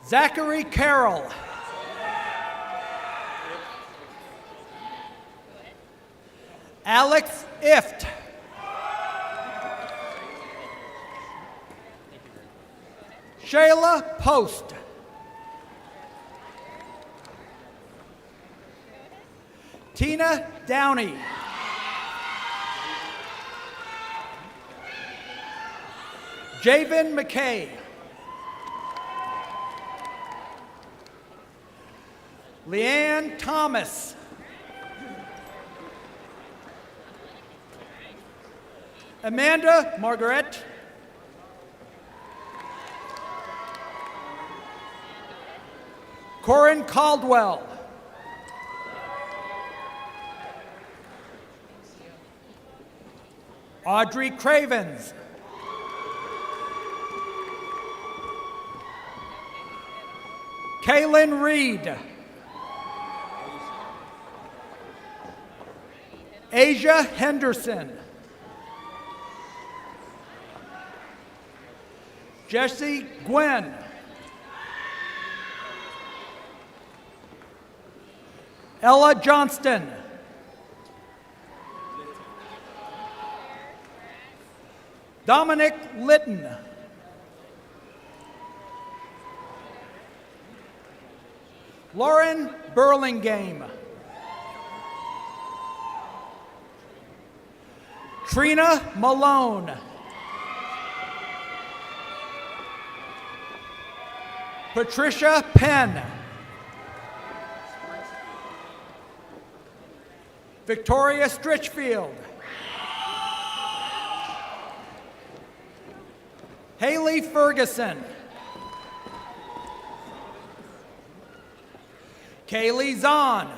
Zachary Carroll. Alex Ift. Shayla Post. Tina Downey. Javen McKay. Leanne Thomas. Amanda Margaret. Corin Caldwell. Audrey Cravens. Kaylin Reed. Asia Henderson. Jesse Gwen. Ella Johnston. Dominic Litton. Lauren Burlingame. Trina Malone. Patricia Penn. Victoria Stritchfield. Haley Ferguson. Kaylee Zahn.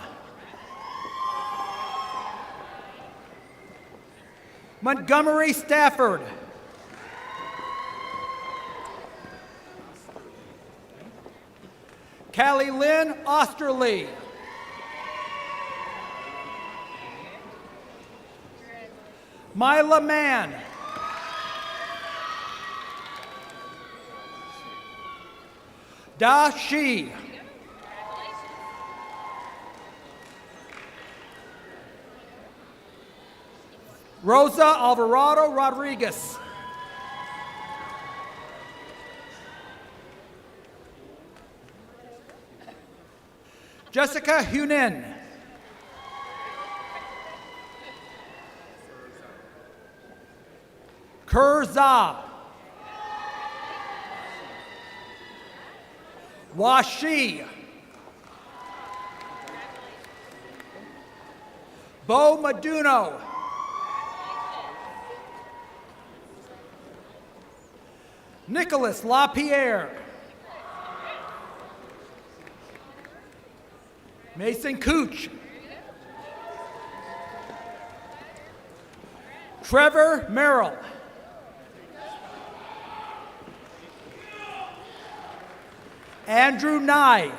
Montgomery Stafford. Callie Lynn Osterly. Mila Mann. Da Shi. Rosa Alvarado Rodriguez. Jessica Hunin. Kurza. Washi. Bo Maduno. Nicholas LaPierre. Mason Cooch. Trevor Merrill. Andrew Nye.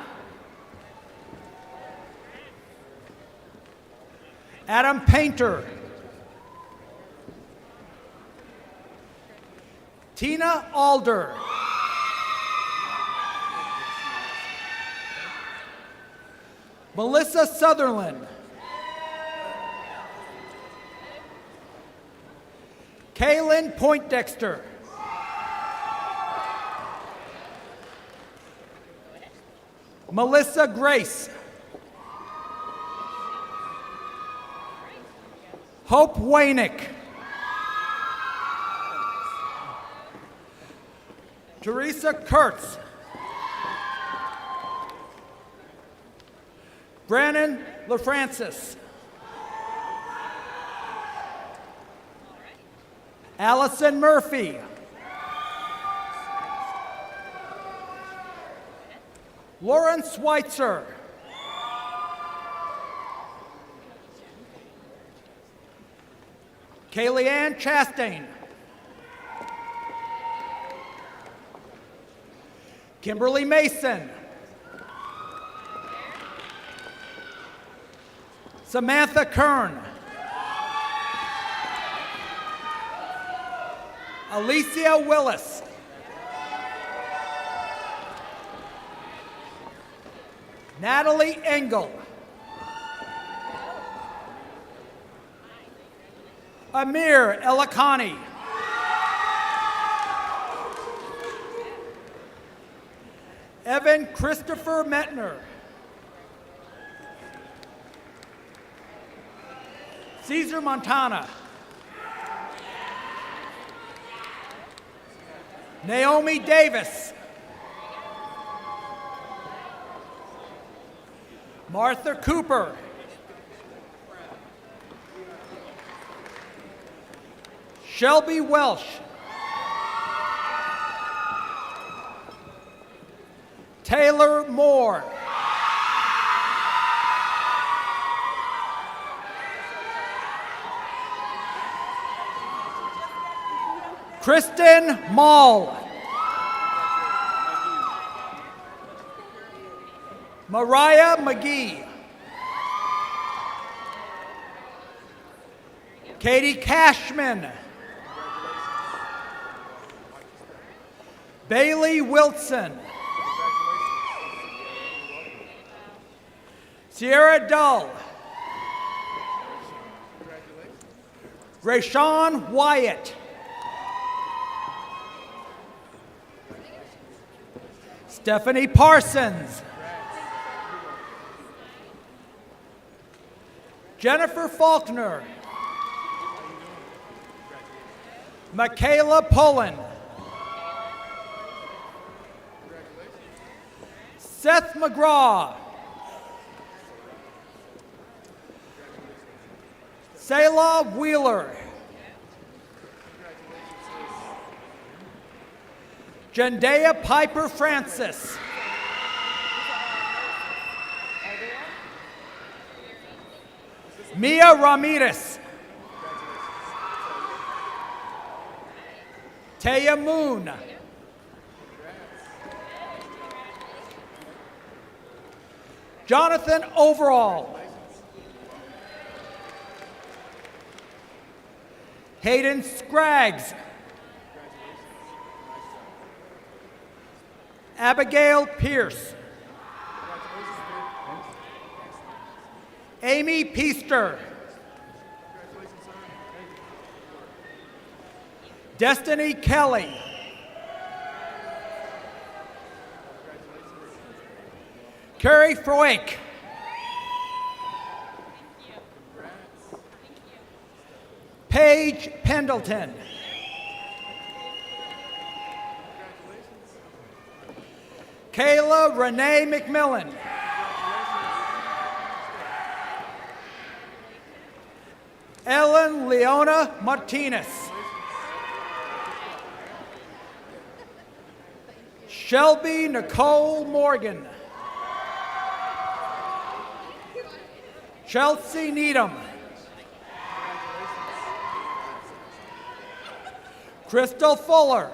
Adam Painter. Tina Alder. Melissa Sutherland. Kaylin Poindexter. Melissa Grace. Hope Wainick. Teresa Kurtz. Brandon LaFrancis. Allison Murphy. Lauren Schweitzer. Kaylee Ann Chastain. Kimberly Mason. Samantha Kern. Alicia Willis. Natalie Engel. Amir Elakani. Evan Christopher Metner. Caesar Montana. Naomi Davis. Martha Cooper. Shelby Welsh. Taylor Moore. Kristen Mall. Mariah McGee. Katie Cashman. Bailey Wilson. Sierra Dull. Rayshawn Wyatt. Stephanie Parsons. Jennifer Faulkner. Michaela Pullen. Seth McGraw. Selah Wheeler. Jendaya Piper Francis. Mia Ramirez. Taya Moon. Jonathan Overall. Hayden Scraggs. Abigail Pierce. Amy Peaster. Destiny Kelly. Carrie Froik. Paige Pendleton. Kayla Renee McMillan. Ellen Leona Martinez. Shelby Nicole Morgan. Chelsea Needham. Crystal Fuller.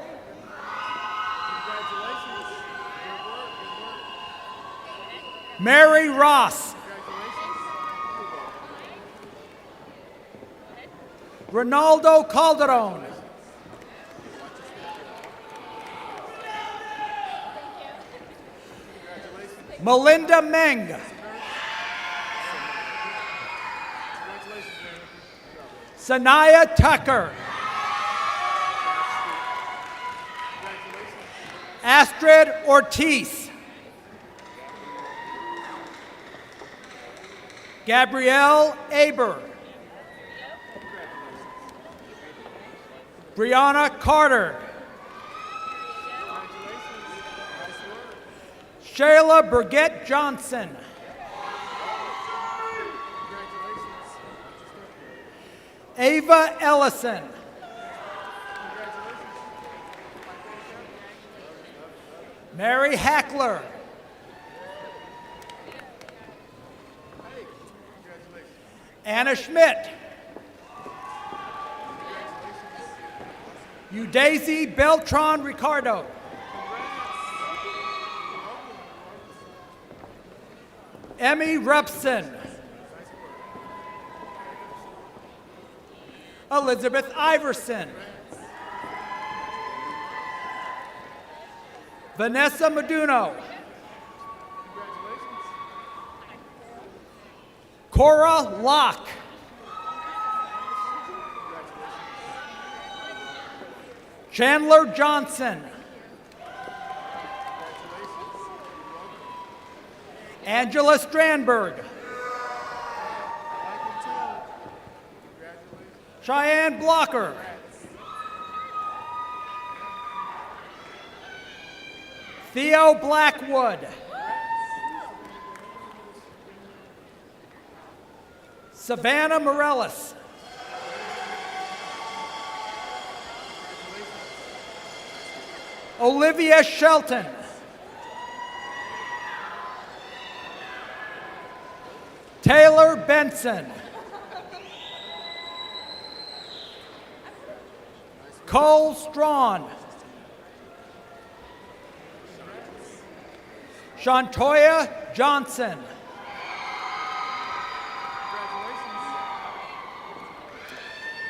Mary Ross. Ronaldo Calderon. Melinda Meng. Sanaya Tucker. Astrid Ortiz. Gabrielle Aber. Brianna Carter. Shayla Burgett Johnson. Ava Ellison. Mary Hackler. Anna Schmidt. Udaisy Beltran Ricardo. Emmy Repson. Elizabeth Iverson. Vanessa Meduno. Cora Locke. Chandler Johnson. Angela Strandberg. Cheyenne Blocker. Theo Blackwood. Savannah Morellis. Olivia Shelton. Taylor Benson. Cole Strawn. Shantoya Johnson.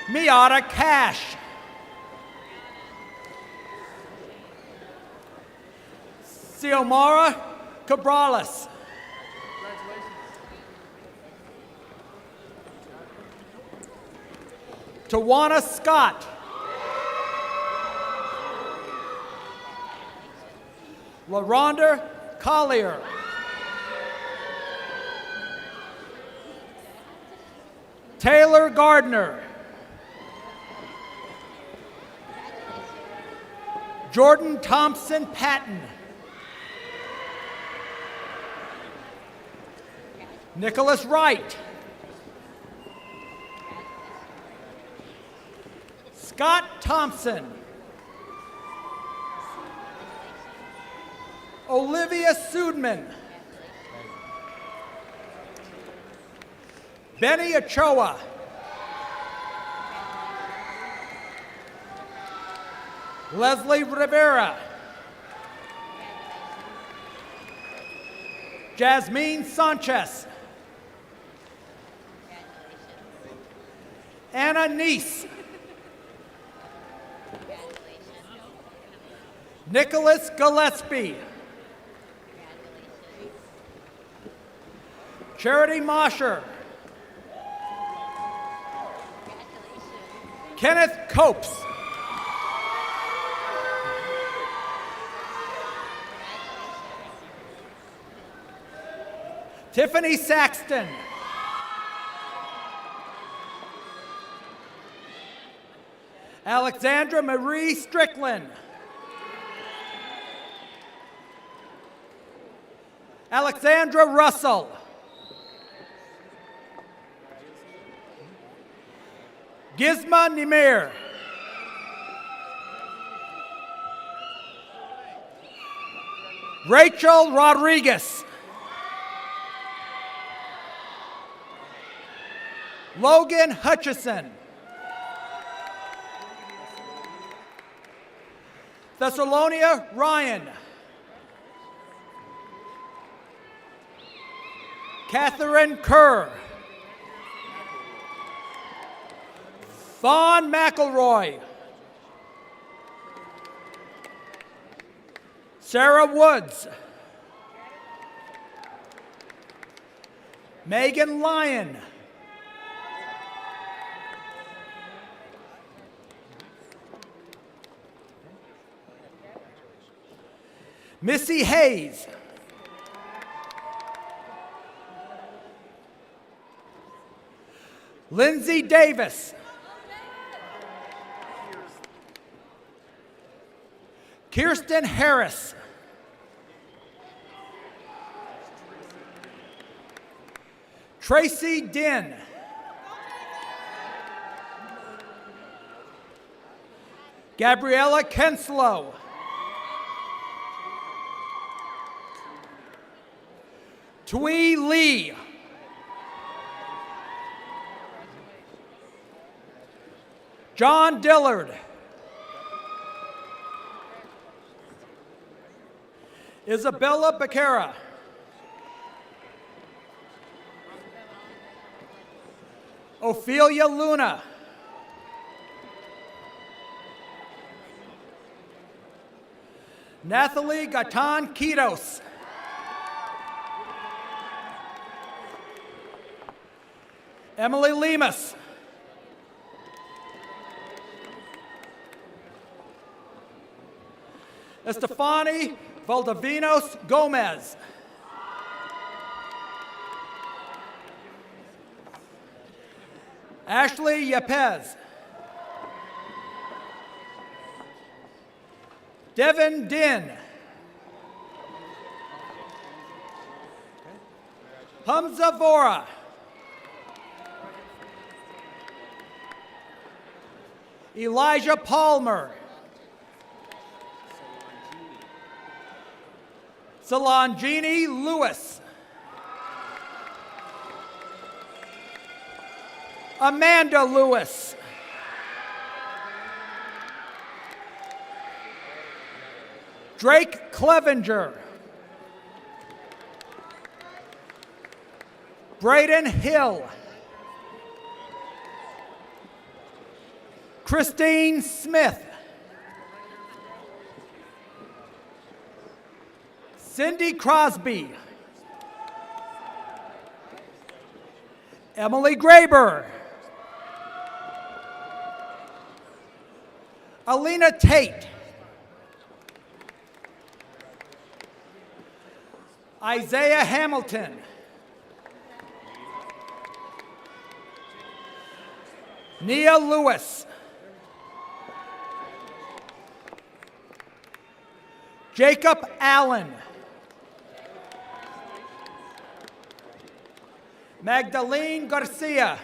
Miata Cash. Xiomara Cabrales. Tawana Scott. LaRonda Collier. Taylor Gardner. Jordan Thompson Patton. Nicholas Wright. Scott Thompson. Olivia Sudman. Benny Ochoa. Leslie Rivera. Jasmine Sanchez. Anna Neese. Nicholas Gillespie. Charity Mosher. Kenneth Copes. Tiffany Saxton. Alexandra Marie Strickland. Alexandra Russell. Gizma Nimir. Rachel Rodriguez. Logan Hutchison. Thessalonia Ryan. Catherine Kerr. Vaughn McElroy. Sarah Woods. Megan Lyon. Missy Hayes. Lindsay Davis. Kirsten Harris. Tracy Din. Gabriella Kenslow. Tui Lee. John Dillard. Isabella Becerra. Ophelia Luna. Nathalie Gatan Kitos. Emily Lemus. Estefani Valdivinos Gomez. Ashley Yepez. Devin Din. Hamza Vora. Elijah Palmer. Solanjini Lewis. Amanda Lewis. Drake Clevenger. Braden Hill. Christine Smith. Cindy Crosby. Emily Graber. Alina Tate. Isaiah Hamilton. Nia Lewis. Jacob Allen. Magdalene Garcia.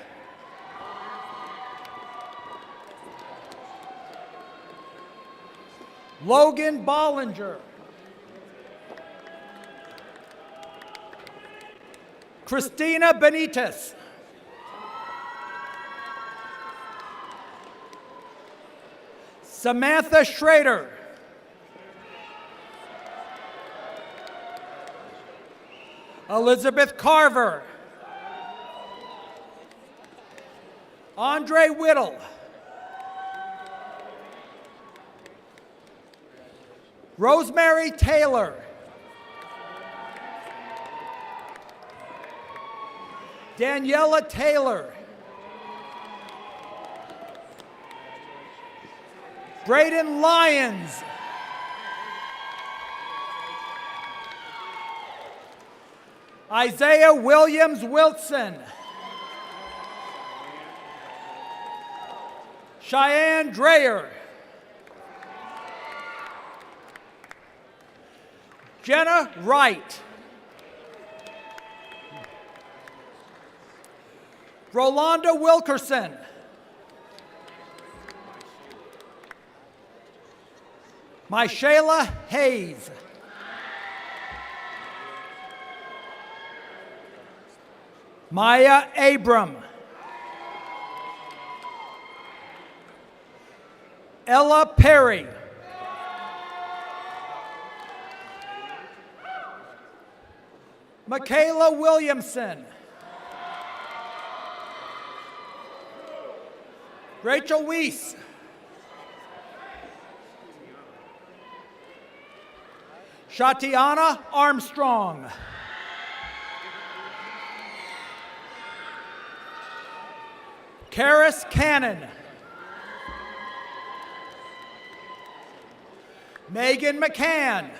Logan Bollinger. Christina Benitez. Samantha Schrader. Elizabeth Carver. Andre Whittle. Rosemary Taylor. Daniela Taylor. Braden Lyons. Isaiah Williams Wilson. Cheyenne Dreyer. Jenna Wright. Rolanda Wilkerson. Myshayla Hayes. Maya Abram. Ella Perry. Michaela Williamson. Rachel Weiss. Shatiana Armstrong. Karis Cannon. Megan McCann.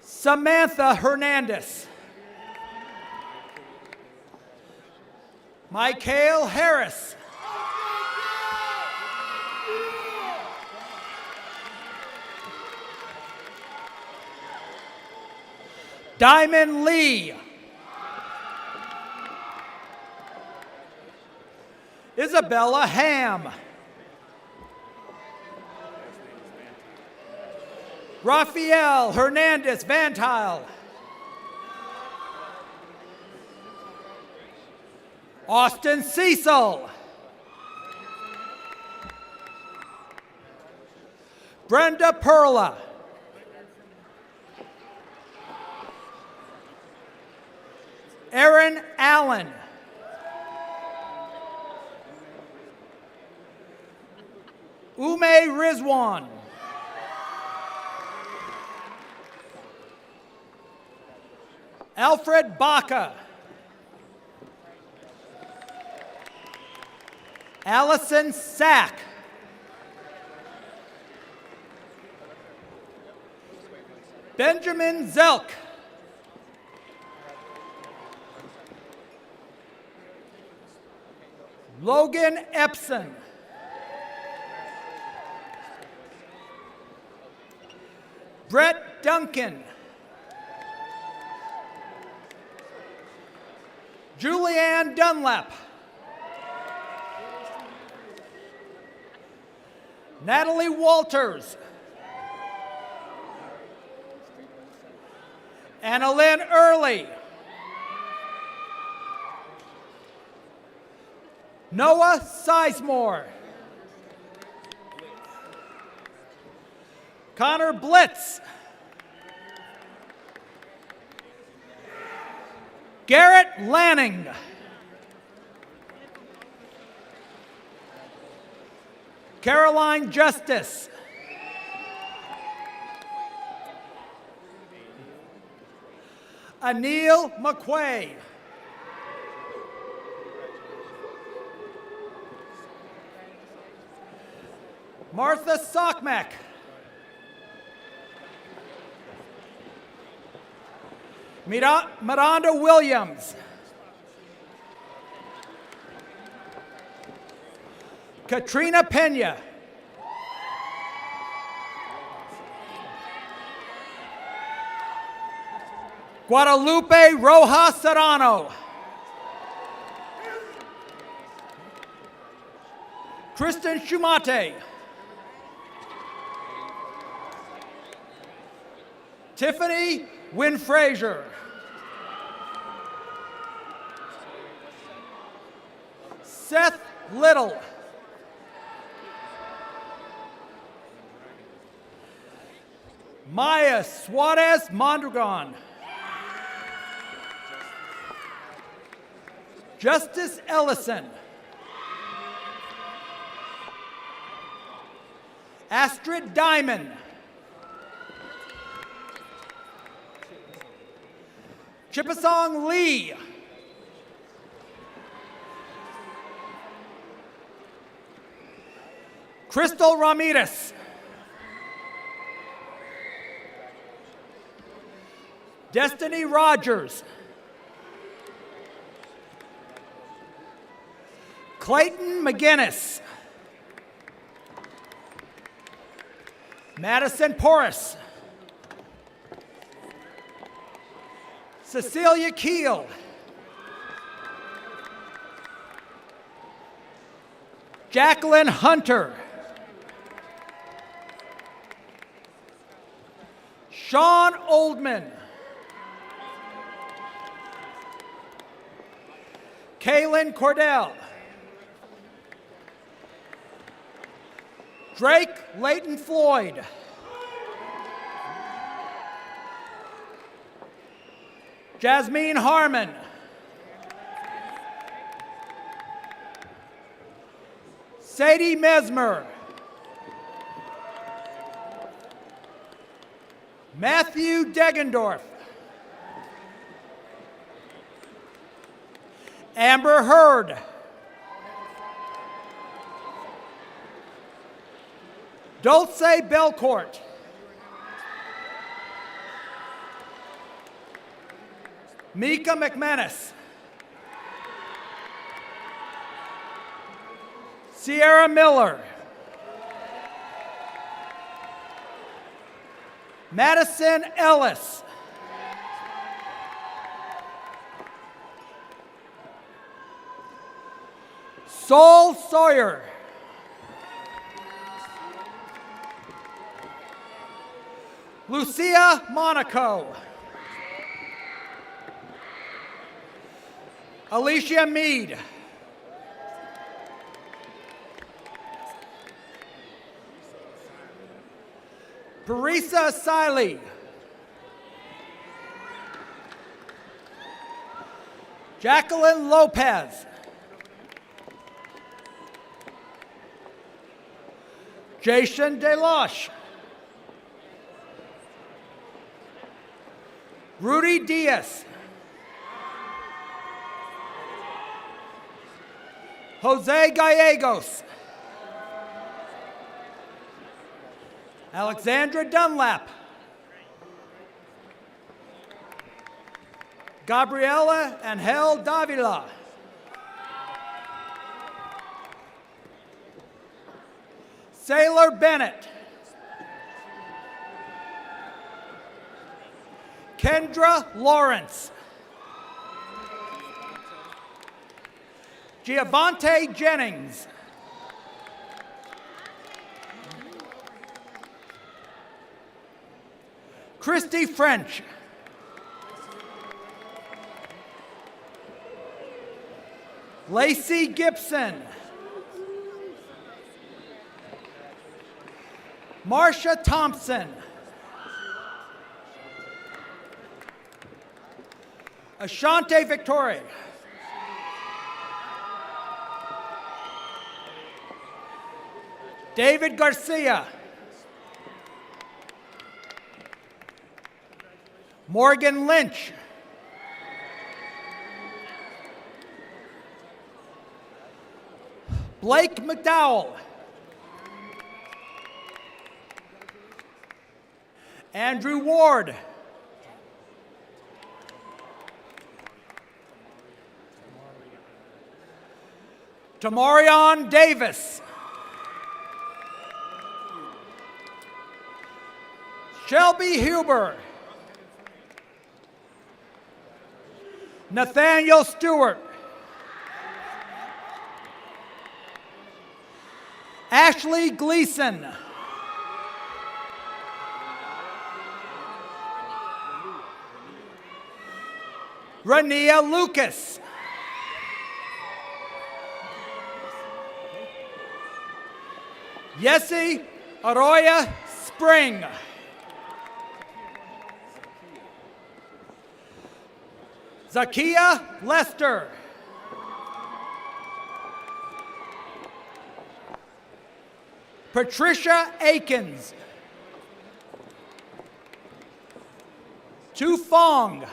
Samantha Hernandez. Michael Harris. Diamond Lee. Isabella Ham. Rafael Hernandez Vantile. Austin Cecil. Brenda Perla. Aaron Allen. Ume Rizwan. Alfred Baca. Allison Sack. Benjamin Zelk. Logan Epson. Brett Duncan. Julianne Dunlap. Natalie Walters. Annalyn Early. Noah Sizemore. Connor Blitz. Garrett Lanning. Caroline Justice. Anil McQuay. Martha Sockmack. Miranda Williams. Katrina Pena. Guadalupe Rojas Serrano. Kristen Shumate. Tiffany Wynn Frazier. Seth Little. Maya Suarez Mondragon. Justice Ellison. Astrid Diamond. Chipasong Lee. Crystal Ramirez. Destiny Rogers. Clayton McGinnis. Madison Porras. Cecilia Keel. Jacqueline Hunter. Sean Oldman. Kaylin Cordell. Drake Leighton Floyd. Jasmine Harmon. Sadie Mesmer. Matthew Deggendorf. Amber Hurd. Dulce Belcourt. Mika McManus. Sierra Miller. Madison Ellis. Sol Sawyer. Lucia Monaco. Alicia Mead. Parisa Siley. Jacqueline Lopez. Jason Deloche. Rudy Diaz. Jose Gallegos. Alexandra Dunlap. Gabriela Angel Davila. Sailor Bennett. Kendra Lawrence. Giavante Jennings. Christy French. Lacey Gibson. Marsha Thompson. Ashante Victoria. David Garcia. Morgan Lynch. Blake McDowell. Andrew Ward. Tamarion Davis. Shelby Huber. Nathaniel Stewart. Ashley Gleason. Rania Lucas. Yessie Arroya Spring. Zakia Lester. Patricia Akins. Tu Fong.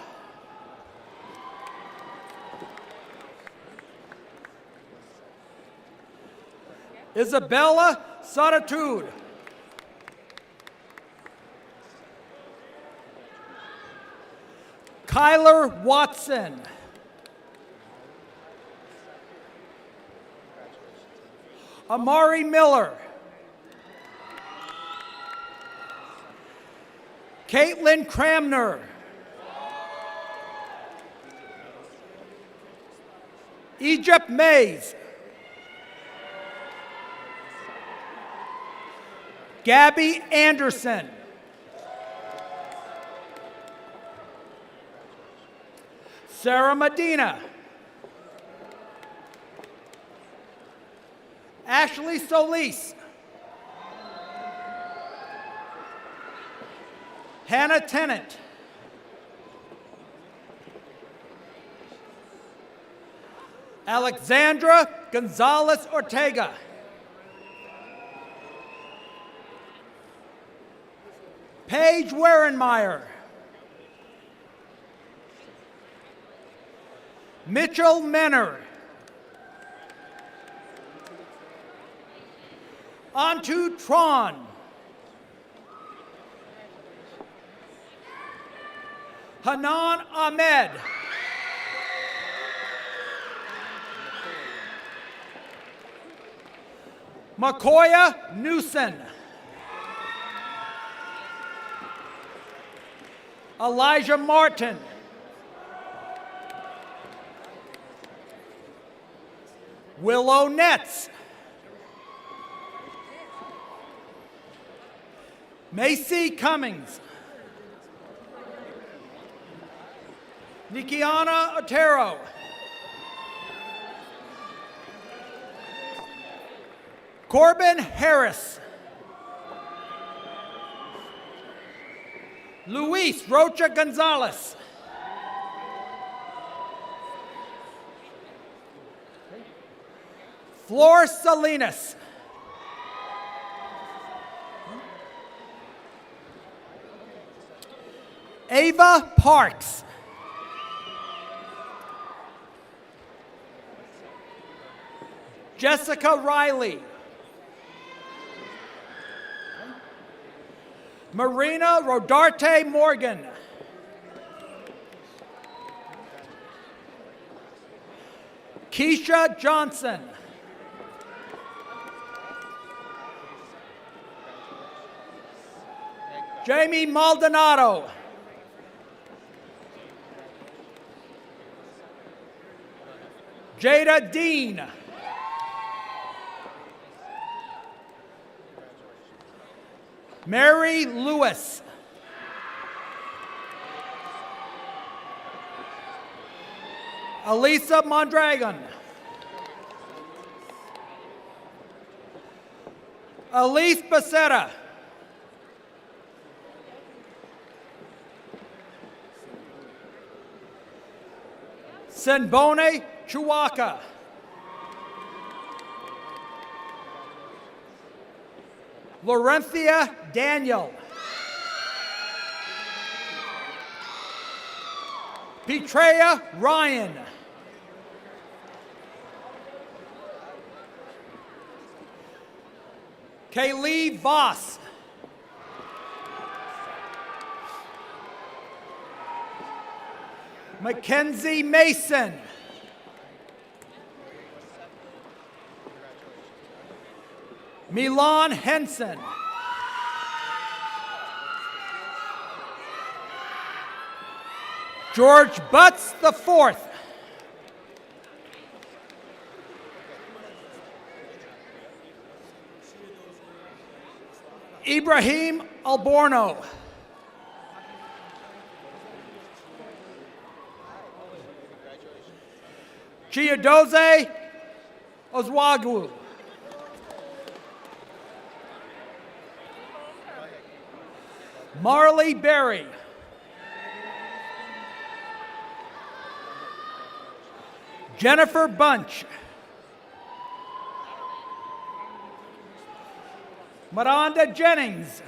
Isabella Solitude. Kyler Watson. Amari Miller. Caitlin Cramner. Egypt Mays. Gabby Anderson. Sarah Medina. Ashley Solis. Hannah Tennant. Alexandra Gonzalez Ortega. Paige Werenmeyer. Mitchell Menner. Antu Tron. Hanan Ahmed. Makoya Newson. Elijah Martin. Willow Netz. Macy Cummings. Nikiana Otero. Corbin Harris. Luis Rocha Gonzalez. Flor Salinas. Ava Parks. Jessica Riley. Marina Rodarte Morgan. Keisha Johnson. Jamie Maldonado. Jada Dean. Mary Lewis. Elisa Mondragon. Elise Becerra. Senbone Chuaka. Laurentia Daniel. Petrea Ryan. Kaylee Voss. Mackenzie Mason. Milan Henson. George Butts IV. Ibrahim Alborno. Chiodoze Ozwagu. Marley Berry. Jennifer Bunch. Miranda Jennings.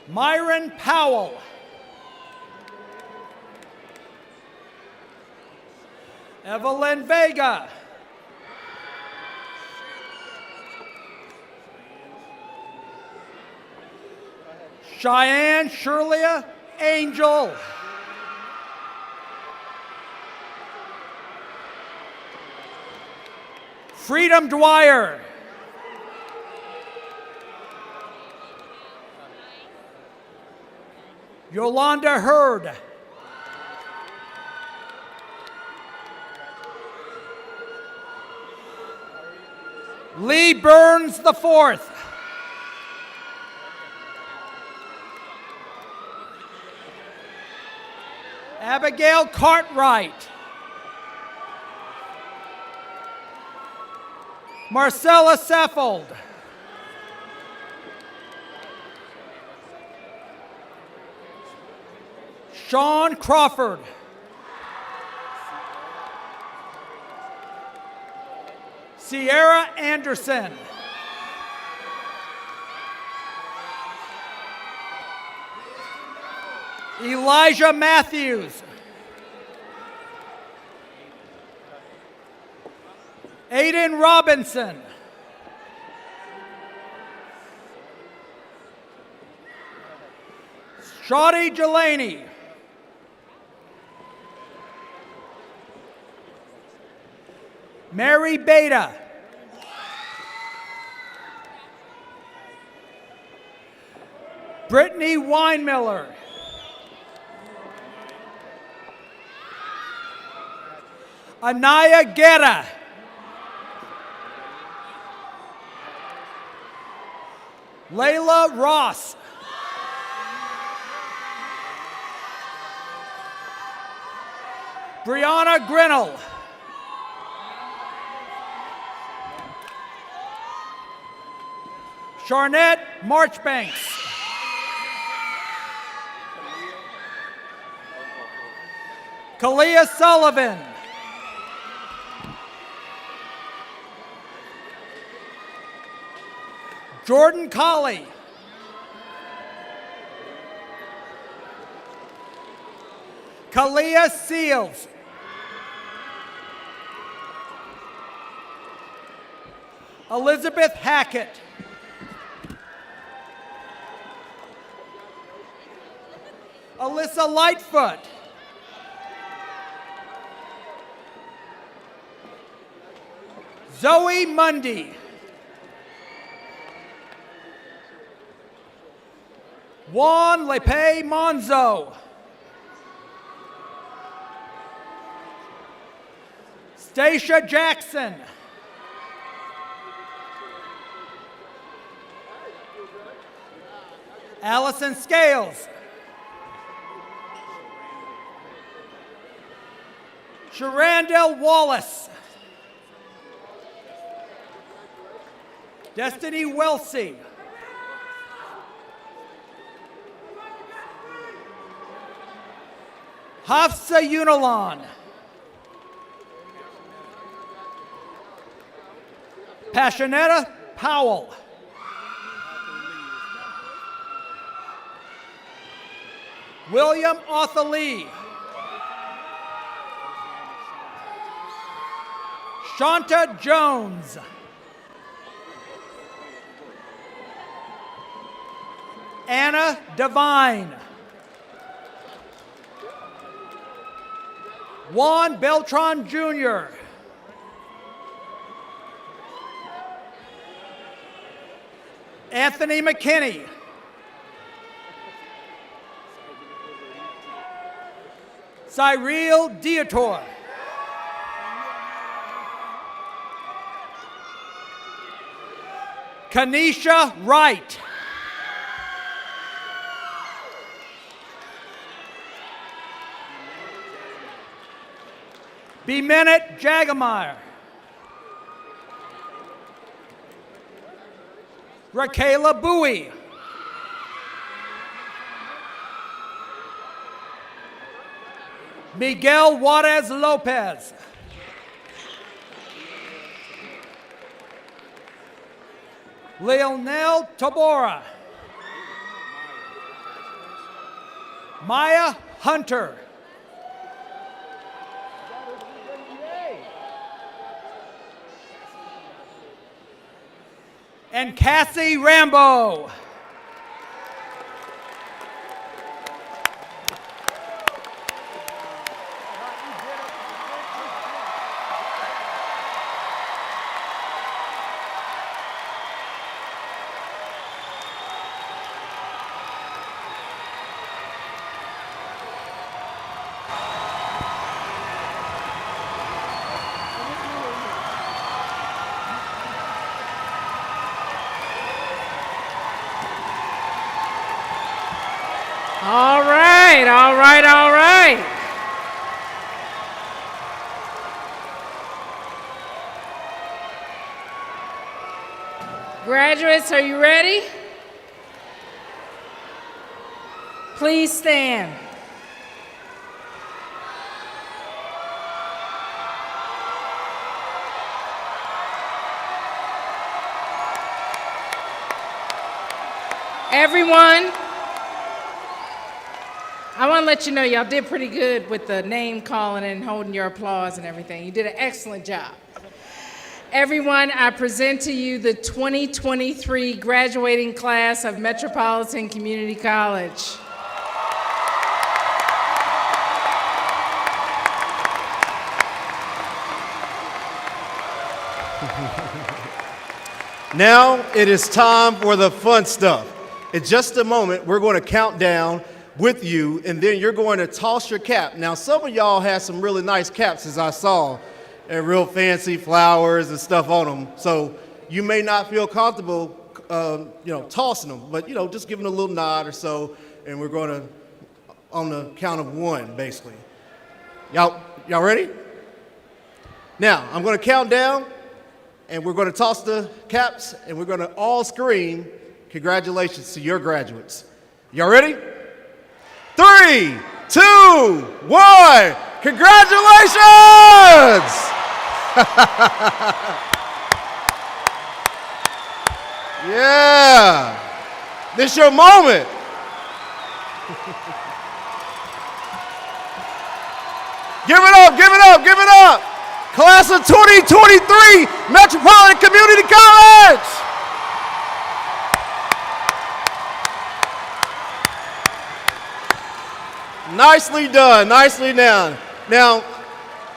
Myron Powell. Evelyn Vega. Cheyenne Shirley Angel. Freedom Dwyer. Yolanda Hurd. Lee Burns IV. Abigail Cartwright. Marcella Saffold. Sean Crawford. Sierra Anderson. Elijah Matthews. Aiden Robinson. Shawty Delaney. Mary Beta. Brittany Weinmiller. Anaya Guerra. Layla Ross. Brianna Grinnell. Charnette Marchbanks. Kalia Sullivan. Jordan Colley. Kalia Seals. Elizabeth Hackett. Alyssa Lightfoot. Zoe Mundy. Juan Lepe Monzo. Stacia Jackson. Allison Scales. Sharandel Wallace. Destiny Welsey. Hafsa Unilon. Passionetta Powell. William Arthur Lee. Shanta Jones. Anna Devine. Juan Beltran Jr. Anthony McKinney. Cyril Dietor. Kanisha Wright. Bemenet Jagamire. Raquela Bowie. Miguel Juarez Lopez. Leonel Tabora. Maya Hunter. And Cassie Rambo. All right, all right. Graduates, are you ready? Please stand. Everyone, I want to let you know y'all did pretty good with the name calling and holding your applause and everything. You did an excellent job. Everyone, I present to you the 2023 graduating class of Metropolitan Community College. Now it is time for the fun stuff. In just a moment, we're going to count down with you, and then you're going to toss your cap. Now, some of y'all had some really nice caps, as I saw, and real fancy flowers and stuff on them. So you may not feel comfortable, tossing them, but, just giving a little nod or so, and we're going to, on the count of one, basically. Y'all ready? Now, I'm going to count down, and we're going to toss the caps, and we're going to all scream, congratulations to your graduates. Y'all ready? 3, 2, 1, congratulations! Yeah, this your moment. Give it up, give it up, give it up. Class of 2023, Metropolitan Community College. Nicely done, nicely done. Now,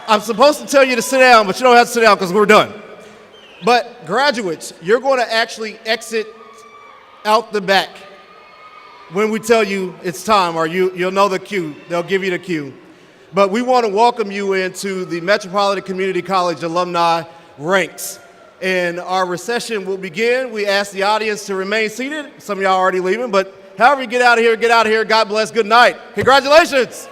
I'm supposed to tell you to sit down, but you don't have to sit down because we're done. But graduates, you're going to actually exit out the back when we tell you it's time, or you'll know the cue. They'll give you the cue. But we want to welcome you into the Metropolitan Community College alumni ranks. And our recession will begin. We ask the audience to remain seated. Some of y'all are already leaving, but however you get out of here, get out of here. God bless. Good night. Congratulations.